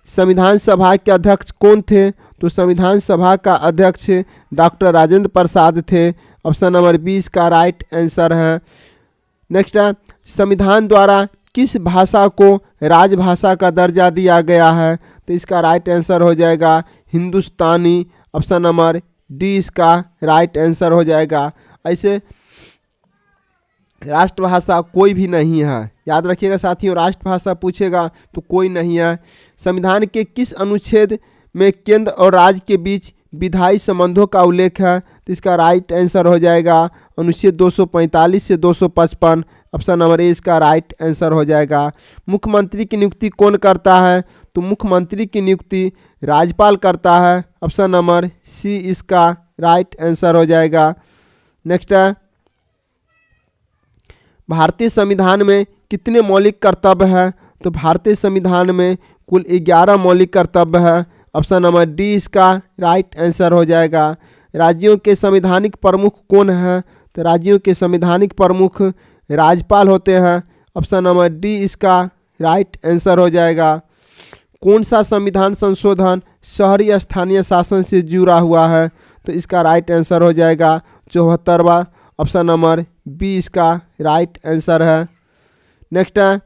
संविधान सभा के अध्यक्ष कौन थे? तो संविधान सभा का अध्यक्ष डॉक्टर राजेंद्र प्रसाद थे। ऑप्शन नंबर 20 का राइट आंसर है। नेक्स्ट है, संविधान द्वारा किस भाषा को राजभाषा का दर्जा दिया गया है? तो इसका राइट आंसर हो जाएगा हिंदुस्तानी। ऑप्शन नंबर डी इसका राइट आंसर हो जाएगा। ऐसे राष्ट्रभाषा कोई भी नहीं है, याद रखिएगा साथियों, राष्ट्रभाषा पूछेगा तो कोई नहीं है। संविधान के किस अनुच्छेद में केंद्र और राज्य के बीच विधायी संबंधों का उल्लेख है? तो इसका राइट आंसर हो जाएगा अनुच्छेद 245 से 255। ऑप्शन नंबर ए इसका राइट आंसर हो जाएगा। मुख्यमंत्री की नियुक्ति कौन करता है? तो मुख्यमंत्री की नियुक्ति राज्यपाल करता है। ऑप्शन नंबर सी इसका राइट आंसर हो जाएगा। नेक्स्ट है, भारतीय संविधान में कितने मौलिक कर्तव्य हैं? तो भारतीय संविधान में कुल 11 मौलिक कर्तव्य है। ऑप्शन नंबर डी इसका राइट आंसर हो जाएगा। राज्यों के संवैधानिक प्रमुख कौन है? तो राज्यों के संवैधानिक प्रमुख राज्यपाल होते हैं। ऑप्शन नंबर डी इसका राइट आंसर हो जाएगा। कौन सा संविधान संशोधन शहरी स्थानीय शासन से जुड़ा हुआ है? तो इसका राइट आंसर हो जाएगा 74वां। ऑप्शन नंबर बी इसका राइट आंसर है। नेक्स्ट है,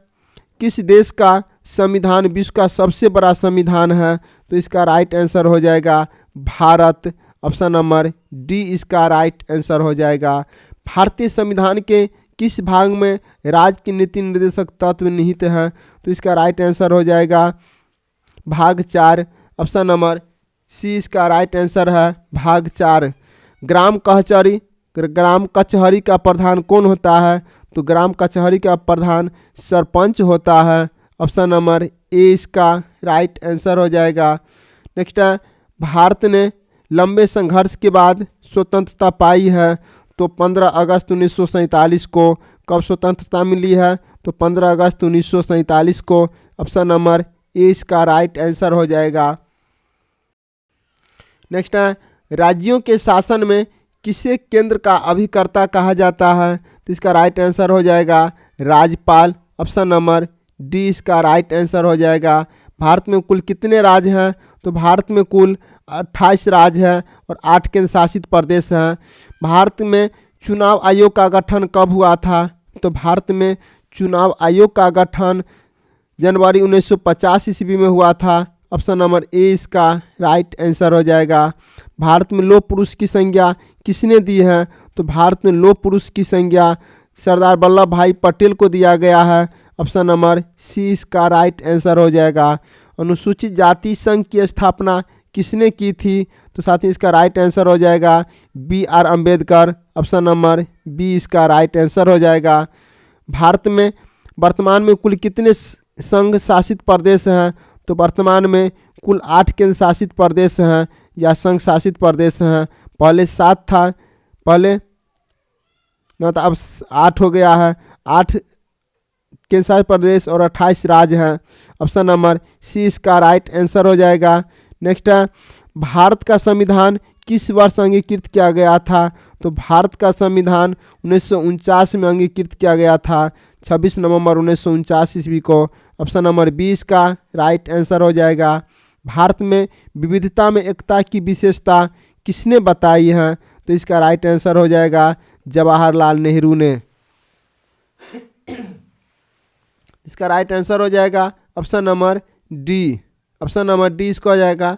किस देश का संविधान विश्व का सबसे बड़ा संविधान है? तो इसका राइट आंसर हो जाएगा भारत। ऑप्शन नंबर डी इसका राइट आंसर हो जाएगा। भारतीय संविधान के किस भाग में राज्य के नीति निर्देशक तत्व निहित है? तो इसका राइट आंसर हो जाएगा भाग 4। ऑप्शन नंबर सी इसका राइट आंसर है भाग 4। ग्राम ग्राम कचहरी का प्रधान कौन होता है? तो ग्राम कचहरी का प्रधान सरपंच होता है। ऑप्शन नंबर ए इसका राइट आंसर हो जाएगा। नेक्स्ट है, भारत ने लंबे संघर्ष के बाद स्वतंत्रता पाई है। तो 15 अगस्त 1947 को कब स्वतंत्रता मिली है? तो 15 अगस्त 1947 को। ऑप्शन नंबर ए इसका राइट आंसर हो जाएगा। नेक्स्ट है, राज्यों के शासन में किसे केंद्र का अभिकर्ता कहा जाता है? तो इसका राइट आंसर हो जाएगा राज्यपाल। ऑप्शन नंबर डी इसका राइट आंसर हो जाएगा। भारत में कुल कितने राज्य हैं? तो भारत में कुल 28 राज्य हैं और 8 केंद्र शासित प्रदेश हैं। भारत में चुनाव आयोग का गठन कब हुआ था? तो भारत में चुनाव आयोग का गठन जनवरी 1950 ईस्वी में हुआ था। ऑप्शन नंबर ए इसका राइट आंसर हो जाएगा। भारत में लौह पुरुष की संज्ञा किसने दी है? तो भारत में लौह पुरुष की संज्ञा सरदार वल्लभ भाई पटेल को दिया गया है। ऑप्शन नंबर सी इसका राइट आंसर हो जाएगा। अनुसूचित जाति संघ की स्थापना किसने की थी? तो साथ ही इसका राइट आंसर हो जाएगा B are Ambedkar. Option number B इसका राइट आंसर हो जाएगा। भारत में वर्तमान में कुल कितने संघ शासित प्रदेश हैं? तो वर्तमान में कुल 8 केंद्र शासित प्रदेश हैं या संघ शासित प्रदेश हैं। पहले 7 था, पहले न तो अब 8 हो गया है। 8 केंद्र शासित प्रदेश और 28 राज्य हैं। ऑप्शन नंबर सी इसका राइट आंसर हो जाएगा। नेक्स्ट है, भारत का संविधान किस वर्ष अंगीकृत किया गया था? तो भारत का संविधान 1949 में अंगीकृत किया गया था, 26 नवंबर 1949 ईस्वी को। ऑप्शन नंबर 20 का राइट आंसर हो जाएगा। भारत में विविधता में एकता की विशेषता किसने बताई है? तो इसका राइट आंसर हो जाएगा जवाहरलाल नेहरू ने। इसका राइट आंसर हो जाएगा option number D. Option number D इसको हो जाएगा।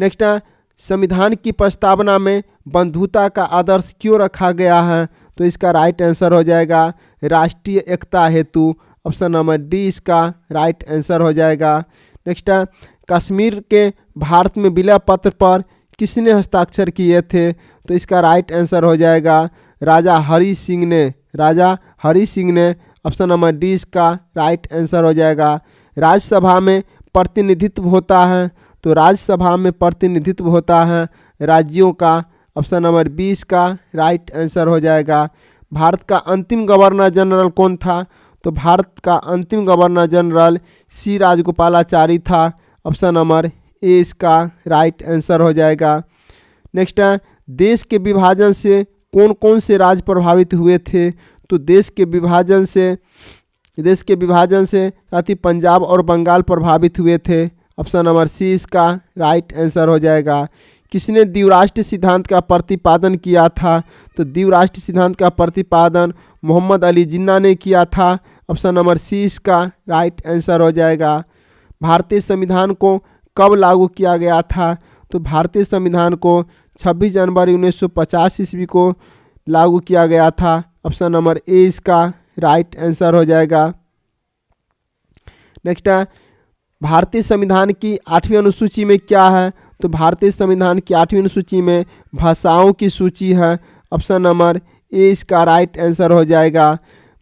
नेक्स्ट है, संविधान की प्रस्तावना में बंधुता का आदर्श क्यों रखा गया है? तो इसका राइट आंसर हो जाएगा राष्ट्रीय एकता हेतु। ऑप्शन नंबर डी इसका राइट आंसर हो जाएगा। नेक्स्ट है, कश्मीर के भारत में विलय पत्र पर किसने हस्ताक्षर किए थे? तो इसका राइट आंसर हो जाएगा राजा हरि सिंह ने। राजा हरि सिंह ने। ऑप्शन नंबर डी इसका राइट आंसर हो जाएगा। राज्यसभा में प्रतिनिधित्व होता है, तो राज्यसभा में प्रतिनिधित्व होता है राज्यों का। ऑप्शन नंबर 20 का राइट आंसर हो जाएगा। भारत का अंतिम गवर्नर जनरल कौन था? तो भारत का अंतिम गवर्नर जनरल सी राजगोपालाचारी था। ऑप्शन नंबर ए इसका राइट आंसर हो जाएगा। नेक्स्ट है, देश के विभाजन से कौन कौन से राज्य प्रभावित हुए थे? तो देश के विभाजन से साथ ही पंजाब और बंगाल प्रभावित हुए थे। ऑप्शन नंबर सी इसका राइट आंसर हो जाएगा। किसने द्विराष्ट्र सिद्धांत का प्रतिपादन किया था? तो द्विराष्ट्र सिद्धांत का प्रतिपादन मोहम्मद अली जिन्ना ने किया था। ऑप्शन नंबर सी इसका राइट आंसर हो जाएगा। भारतीय संविधान को कब लागू किया गया था? तो भारतीय संविधान को 26 जनवरी 1950 ईस्वी को लागू किया गया था। ऑप्शन नंबर ए इसका राइट आंसर हो जाएगा। नेक्स्ट है, भारतीय संविधान की 8वीं अनुसूची में क्या है? तो भारतीय संविधान की 8वीं अनुसूची में भाषाओं की सूची है। ऑप्शन नंबर ए इसका राइट आंसर हो जाएगा।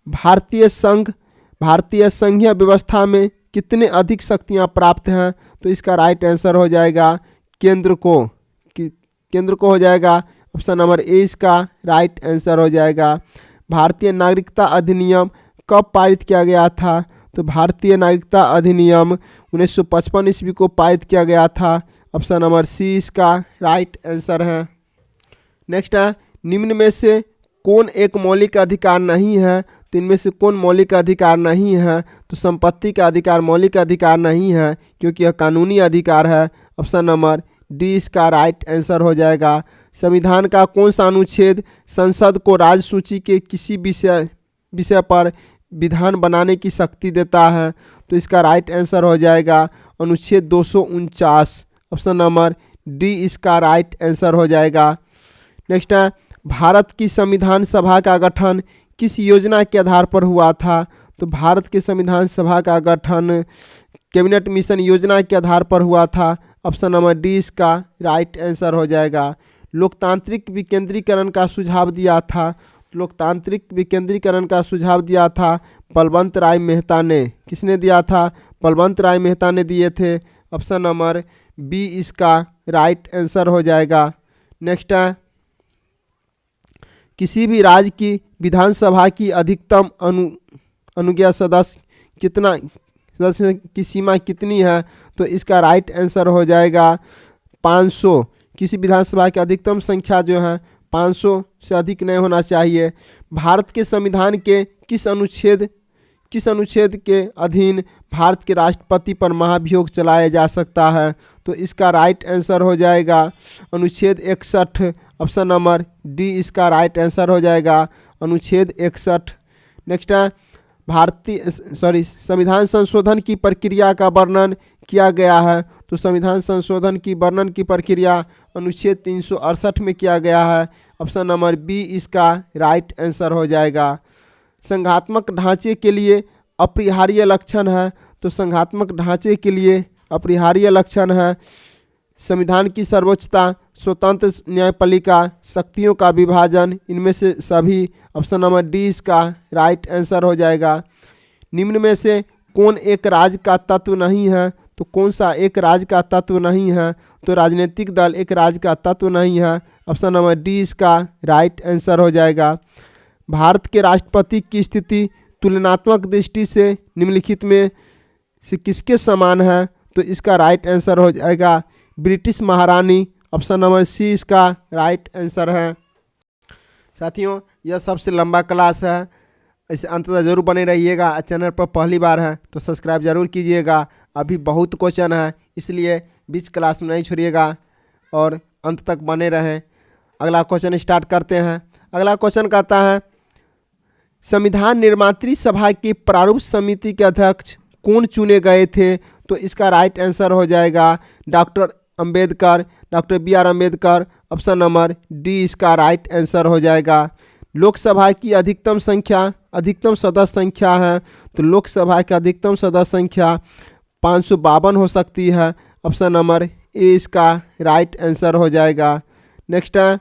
भारतीय संघीय व्यवस्था में कितने अधिक शक्तियां प्राप्त हैं? तो इसका राइट आंसर हो जाएगा केंद्र को हो जाएगा। ऑप्शन नंबर ए इसका राइट आंसर हो जाएगा। भारतीय नागरिकता अधिनियम कब पारित किया गया था? तो भारतीय नागरिकता अधिनियम 1955 ईस्वी को पारित किया गया था। ऑप्शन नंबर सी इसका राइट आंसर है। नेक्स्ट है, निम्न में से कौन एक मौलिक अधिकार नहीं है? तो इनमें से कौन मौलिक अधिकार नहीं है? तो संपत्ति का अधिकार मौलिक अधिकार नहीं है, क्योंकि यह कानूनी अधिकार है। ऑप्शन नंबर डी इसका राइट आंसर हो जाएगा। संविधान का कौन सा अनुच्छेद संसद को राज्य सूची के किसी विषय पर विधान बनाने की शक्ति देता है? तो इसका राइट आंसर हो जाएगा अनुच्छेद 249। ऑप्शन नंबर डी इसका राइट आंसर हो जाएगा। नेक्स्ट है, भारत की संविधान सभा का गठन किस योजना के आधार पर हुआ था? तो भारत की संविधान सभा का गठन कैबिनेट मिशन योजना के आधार पर हुआ था। ऑप्शन नंबर डी इसका राइट आंसर हो जाएगा। लोकतांत्रिक विकेंद्रीकरण का सुझाव दिया था? लोकतांत्रिक विकेंद्रीकरण का सुझाव दिया था बलवंत राय मेहता ने। किसने दिया था? बलवंत राय मेहता ने दिए थे। ऑप्शन नंबर बी इसका राइट आंसर हो जाएगा। नेक्स्ट है, किसी भी राज्य की विधानसभा की अधिकतम अनुज्ञा सदस्य की सीमा कितनी है? तो इसका राइट आंसर हो जाएगा 500। किसी विधानसभा की अधिकतम संख्या जो है 500 से अधिक नहीं होना चाहिए। भारत के संविधान के किस अनुच्छेद के अधीन भारत के राष्ट्रपति पर महाभियोग चलाया जा सकता है? तो इसका राइट आंसर हो जाएगा अनुच्छेद 61। ऑप्शन नंबर डी इसका राइट आंसर हो जाएगा अनुच्छेद 61। नेक्स्ट है, संविधान संशोधन की प्रक्रिया का वर्णन किया गया है? तो संविधान संशोधन की वर्णन की प्रक्रिया अनुच्छेद 368 में किया गया है। ऑप्शन नंबर बी इसका राइट आंसर हो जाएगा। संघात्मक ढांचे के लिए अपरिहार्य लक्षण है? तो संघात्मक ढांचे के लिए अपरिहार्य लक्षण है संविधान की सर्वोच्चता, स्वतंत्र न्यायपालिका, शक्तियों का विभाजन, इनमें से सभी। ऑप्शन नंबर डी इसका राइट आंसर हो जाएगा। निम्न में से कौन एक राज्य का तत्व नहीं है? तो कौन सा एक राज्य का तत्व नहीं है? तो राजनीतिक दल एक राज्य का तत्व नहीं है। ऑप्शन नंबर डी इसका राइट आंसर हो जाएगा। भारत के राष्ट्रपति की स्थिति तुलनात्मक दृष्टि से निम्नलिखित में से किसके समान है? तो इसका राइट आंसर हो जाएगा ब्रिटिश महारानी। ऑप्शन नंबर सी इसका राइट आंसर है। साथियों, यह सबसे लंबा क्लास है, इसे अंत तक जरूर बने रहिएगा। चैनल पर पहली बार है तो सब्सक्राइब जरूर कीजिएगा। अभी बहुत क्वेश्चन है, इसलिए बीच क्लास में नहीं छोड़िएगा और अंत तक बने रहें। अगला क्वेश्चन स्टार्ट करते हैं। अगला क्वेश्चन कहता है, संविधान निर्मात्री सभा की प्रारूप समिति के अध्यक्ष कौन चुने गए थे? तो इसका राइट आंसर हो जाएगा doctor Ambedkar, doctor B are Ambedkar. Option number D इसका राइट आंसर हो जाएगा। लोकसभा की अधिकतम सदस्य संख्या है? तो लोकसभा की अधिकतम सदस्य संख्या 552 हो सकती है। ऑप्शन नंबर ए इसका राइट आंसर हो जाएगा। नेक्स्ट है,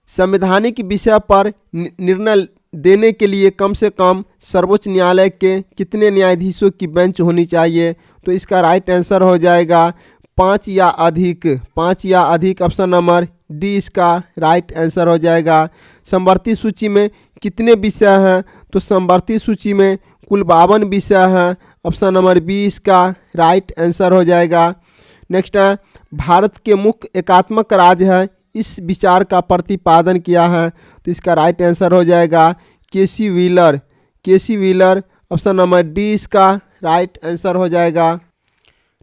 संवैधानिक विषय पर निर्णय देने के लिए कम से कम सर्वोच्च न्यायालय के कितने न्यायाधीशों की बेंच होनी चाहिए? तो इसका राइट आंसर हो जाएगा 5 या अधिक। ऑप्शन नंबर डी इसका राइट आंसर हो जाएगा। समवर्ती सूची में कितने विषय हैं? तो समवर्ती सूची में कुल 52 विषय हैं। ऑप्शन नंबर बी इसका राइट आंसर हो जाएगा। नेक्स्ट है, भारत के मुख्य एकात्मक राज्य है, इस विचार का प्रतिपादन किया है? तो इसका राइट आंसर हो जाएगा केसी व्हीलर। ऑप्शन नंबर डी इसका राइट आंसर हो जाएगा।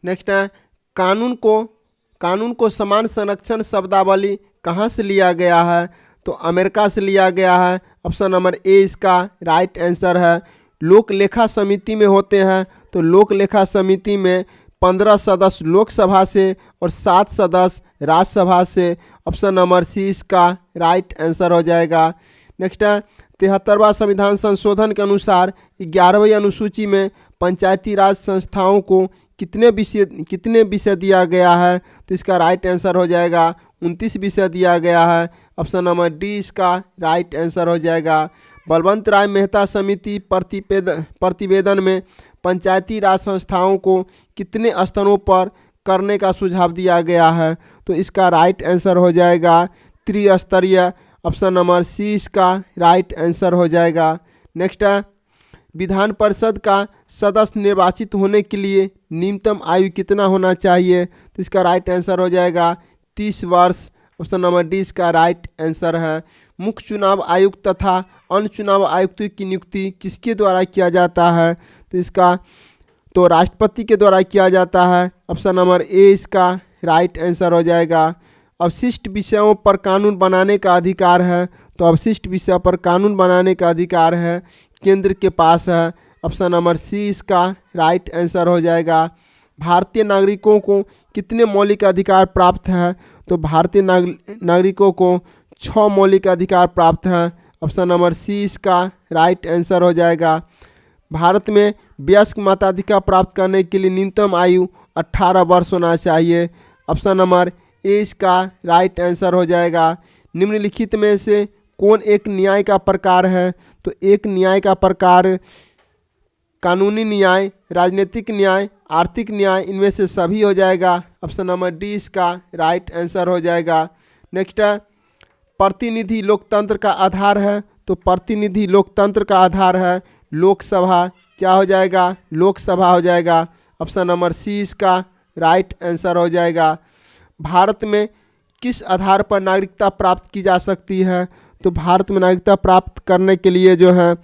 नेक्स्ट है, कानून को समान संरक्षण शब्दावली कहाँ से लिया गया है? तो अमेरिका से लिया गया है। ऑप्शन नंबर ए इसका राइट आंसर है। लोक लेखा समिति में होते हैं? तो लोक लेखा समिति में 15 सदस्य लोकसभा से और 7 सदस्य राज्यसभा से। ऑप्शन नंबर सी इसका राइट आंसर हो जाएगा। नेक्स्ट है, 73वां संविधान संशोधन के अनुसार 11वीं अनुसूची में पंचायती राज संस्थाओं को कितने विषय दिया गया है? तो इसका राइट आंसर हो जाएगा 29 विषय दिया गया है। ऑप्शन नंबर डी इसका राइट आंसर हो जाएगा। बलवंत राय मेहता समिति प्रतिवेदन में पंचायती राज संस्थाओं को कितने स्तरों पर करने का सुझाव दिया गया है? तो इसका राइट आंसर हो जाएगा त्रिस्तरीय। ऑप्शन नंबर सी इसका राइट आंसर हो जाएगा। नेक्स्ट है, विधान परिषद का सदस्य निर्वाचित होने के लिए न्यूनतम आयु कितना होना चाहिए? तो इसका राइट आंसर हो जाएगा 30 वर्ष। ऑप्शन नंबर डी इसका राइट आंसर है। मुख्य चुनाव आयुक्त तथा अन्य चुनाव आयुक्तों की नियुक्ति किसके द्वारा किया जाता है? तो इसका राष्ट्रपति के द्वारा किया जाता है। ऑप्शन नंबर ए इसका राइट आंसर हो जाएगा। अवशिष्ट विषयों पर कानून बनाने का अधिकार है? तो अवशिष्ट विषय पर कानून बनाने का अधिकार है केंद्र के पास है। ऑप्शन नंबर सी इसका राइट आंसर हो जाएगा। भारतीय नागरिकों को कितने मौलिक अधिकार प्राप्त है? तो भारतीय नागरिकों को 6 मौलिक अधिकार प्राप्त हैं। ऑप्शन नंबर सी इसका राइट आंसर हो जाएगा। भारत में वयस्क मताधिकार प्राप्त करने के लिए न्यूनतम आयु 18 वर्ष होना चाहिए। ऑप्शन नंबर ए इसका राइट आंसर हो जाएगा। निम्नलिखित में से कौन एक न्याय का प्रकार है? तो एक न्याय का प्रकार कानूनी न्याय, राजनीतिक न्याय, आर्थिक न्याय, इनमें से सभी हो जाएगा। ऑप्शन नंबर डी इसका राइट आंसर हो जाएगा। नेक्स्ट है, प्रतिनिधि लोकतंत्र का आधार है। तो प्रतिनिधि लोकतंत्र का आधार है लोकसभा। क्या हो जाएगा? लोकसभा हो जाएगा। ऑप्शन नंबर सी इसका राइट आंसर हो जाएगा। भारत में किस आधार पर नागरिकता प्राप्त की जा सकती है? तो भारत में नागरिकता प्राप्त करने के लिए जो है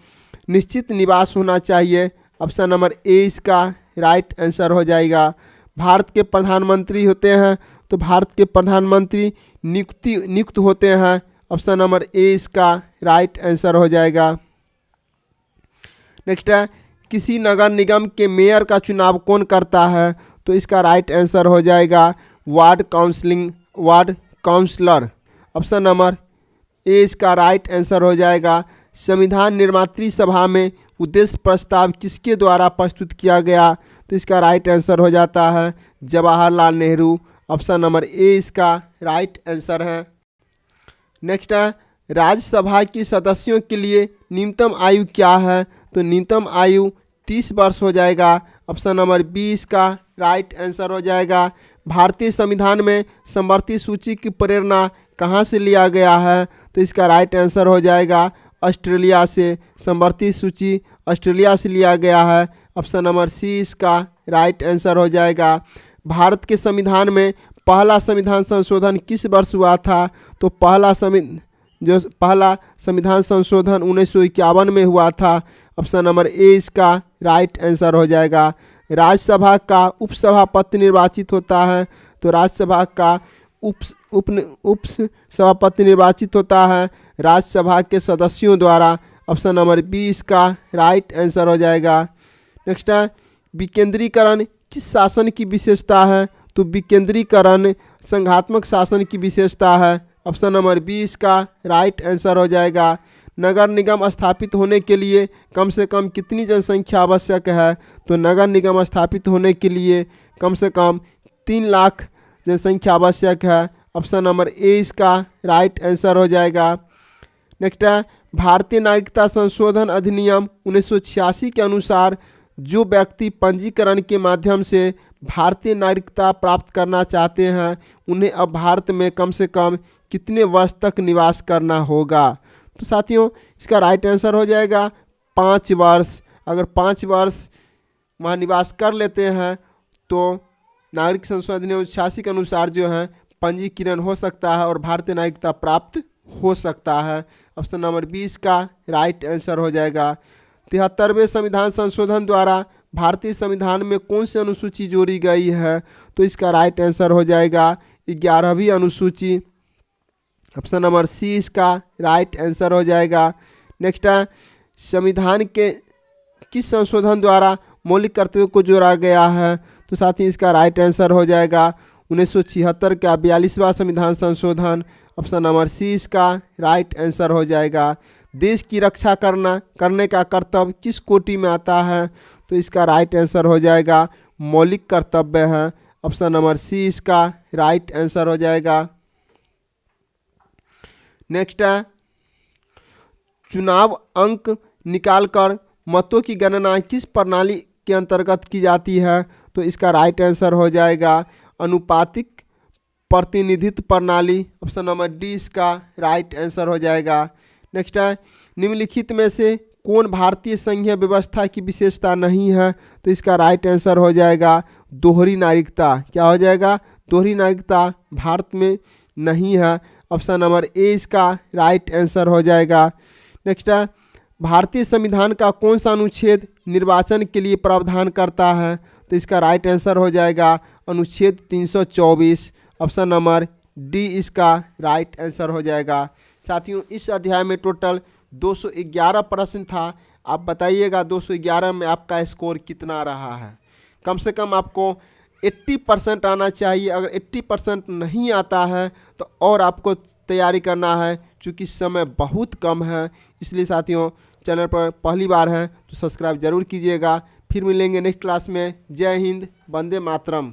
निश्चित निवास होना चाहिए। ऑप्शन नंबर ए इसका राइट आंसर हो जाएगा। भारत के प्रधानमंत्री होते हैं। तो भारत के प्रधानमंत्री नियुक्त होते हैं। ऑप्शन नंबर ए इसका राइट आंसर हो जाएगा। नेक्स्ट है, किसी नगर निगम के मेयर का चुनाव कौन करता है? तो इसका राइट आंसर हो जाएगा ward councillor. Option number A इसका राइट आंसर हो जाएगा। संविधान निर्मात्री सभा में उद्देश्य प्रस्ताव किसके द्वारा प्रस्तुत किया गया? तो इसका राइट आंसर हो जाता है Jawaharlal Nehru. Option number A इसका राइट आंसर है। नेक्स्ट है, राज्यसभा की सदस्यों के लिए न्यूनतम आयु क्या है? तो न्यूनतम आयु 30 वर्ष हो जाएगा। ऑप्शन नंबर बी इसका राइट आंसर हो जाएगा। भारतीय संविधान में समवर्ती सूची की प्रेरणा कहाँ से लिया गया है? तो इसका राइट आंसर हो जाएगा ऑस्ट्रेलिया से। समवर्ती सूची ऑस्ट्रेलिया से लिया गया है। ऑप्शन नंबर सी इसका राइट आंसर हो जाएगा। भारत के संविधान में पहला संविधान संशोधन किस वर्ष हुआ था? तो पहला संविधान संशोधन 1951 में हुआ था। ऑप्शन नंबर ए इसका राइट आंसर हो जाएगा। राज्यसभा का उपसभापति निर्वाचित होता है। तो राज्यसभा का उप सभापति निर्वाचित होता है राज्यसभा के सदस्यों द्वारा। ऑप्शन नंबर बी इसका राइट आंसर हो जाएगा। नेक्स्ट है, विकेंद्रीकरण किस शासन की विशेषता है? तो विकेंद्रीकरण संघात्मक शासन की विशेषता है। ऑप्शन नंबर बी इसका राइट आंसर हो जाएगा। नगर निगम स्थापित होने के लिए कम से कम कितनी जनसंख्या आवश्यक है? तो नगर निगम स्थापित होने के लिए कम से कम 3 लाख जनसंख्या आवश्यक है। ऑप्शन नंबर ए इसका राइट आंसर हो जाएगा। नेक्स्ट है, भारतीय नागरिकता संशोधन अधिनियम 1986 के अनुसार जो व्यक्ति पंजीकरण के माध्यम से भारतीय नागरिकता प्राप्त करना चाहते हैं उन्हें अब भारत में कम से कम कितने वर्ष तक निवास करना होगा? तो साथियों इसका राइट आंसर हो जाएगा 5 वर्ष। अगर 5 वर्ष वहाँ निवास कर लेते हैं तो नागरिक संशोधन अधिनियम 86 के अनुसार जो है पंजीकरण हो सकता है और भारतीय नागरिकता प्राप्त हो सकता है। ऑप्शन नंबर 20 का राइट आंसर हो जाएगा। 73वें संविधान संशोधन द्वारा भारतीय संविधान में कौन सी अनुसूची जोड़ी गई है? तो इसका राइट आंसर हो जाएगा 11वीं अनुसूची। ऑप्शन नंबर सी इसका राइट आंसर हो जाएगा। नेक्स्ट है, संविधान के किस संशोधन द्वारा मौलिक कर्तव्यों को जोड़ा गया है? तो साथ ही इसका राइट आंसर हो जाएगा 1976 का 42वां संविधान संशोधन। ऑप्शन नंबर सी इसका राइट आंसर हो जाएगा। देश की रक्षा करने का कर्तव्य किस कोटि में आता है? तो इसका राइट आंसर हो जाएगा मौलिक कर्तव्य है। ऑप्शन नंबर सी इसका राइट आंसर हो जाएगा। नेक्स्ट है, चुनाव अंक निकालकर मतों की गणना किस प्रणाली के अंतर्गत की जाती है? तो इसका राइट आंसर हो जाएगा अनुपातिक प्रतिनिधित्व प्रणाली। ऑप्शन नंबर डी इसका राइट आंसर हो जाएगा। नेक्स्ट है, निम्नलिखित में से कौन भारतीय संघीय व्यवस्था की विशेषता नहीं है? तो इसका राइट आंसर हो जाएगा दोहरी नागरिकता। क्या हो जाएगा? दोहरी नागरिकता भारत में नहीं है। ऑप्शन नंबर ए इसका राइट आंसर हो जाएगा। नेक्स्ट है, भारतीय संविधान का कौन सा अनुच्छेद निर्वाचन के लिए प्रावधान करता है? तो इसका राइट आंसर हो जाएगा अनुच्छेद 324। ऑप्शन नंबर डी इसका राइट आंसर हो जाएगा। साथियों इस अध्याय में टोटल 211 प्रश्न था। आप बताइएगा 211 में आपका स्कोर कितना रहा है? कम से कम आपको 80% आना चाहिए। अगर 80% नहीं आता है तो और आपको तैयारी करना है, चूँकि समय बहुत कम है। इसलिए साथियों चैनल पर पहली बार है तो सब्सक्राइब जरूर कीजिएगा। फिर मिलेंगे नेक्स्ट क्लास में। जय हिंद, वंदे मातरम।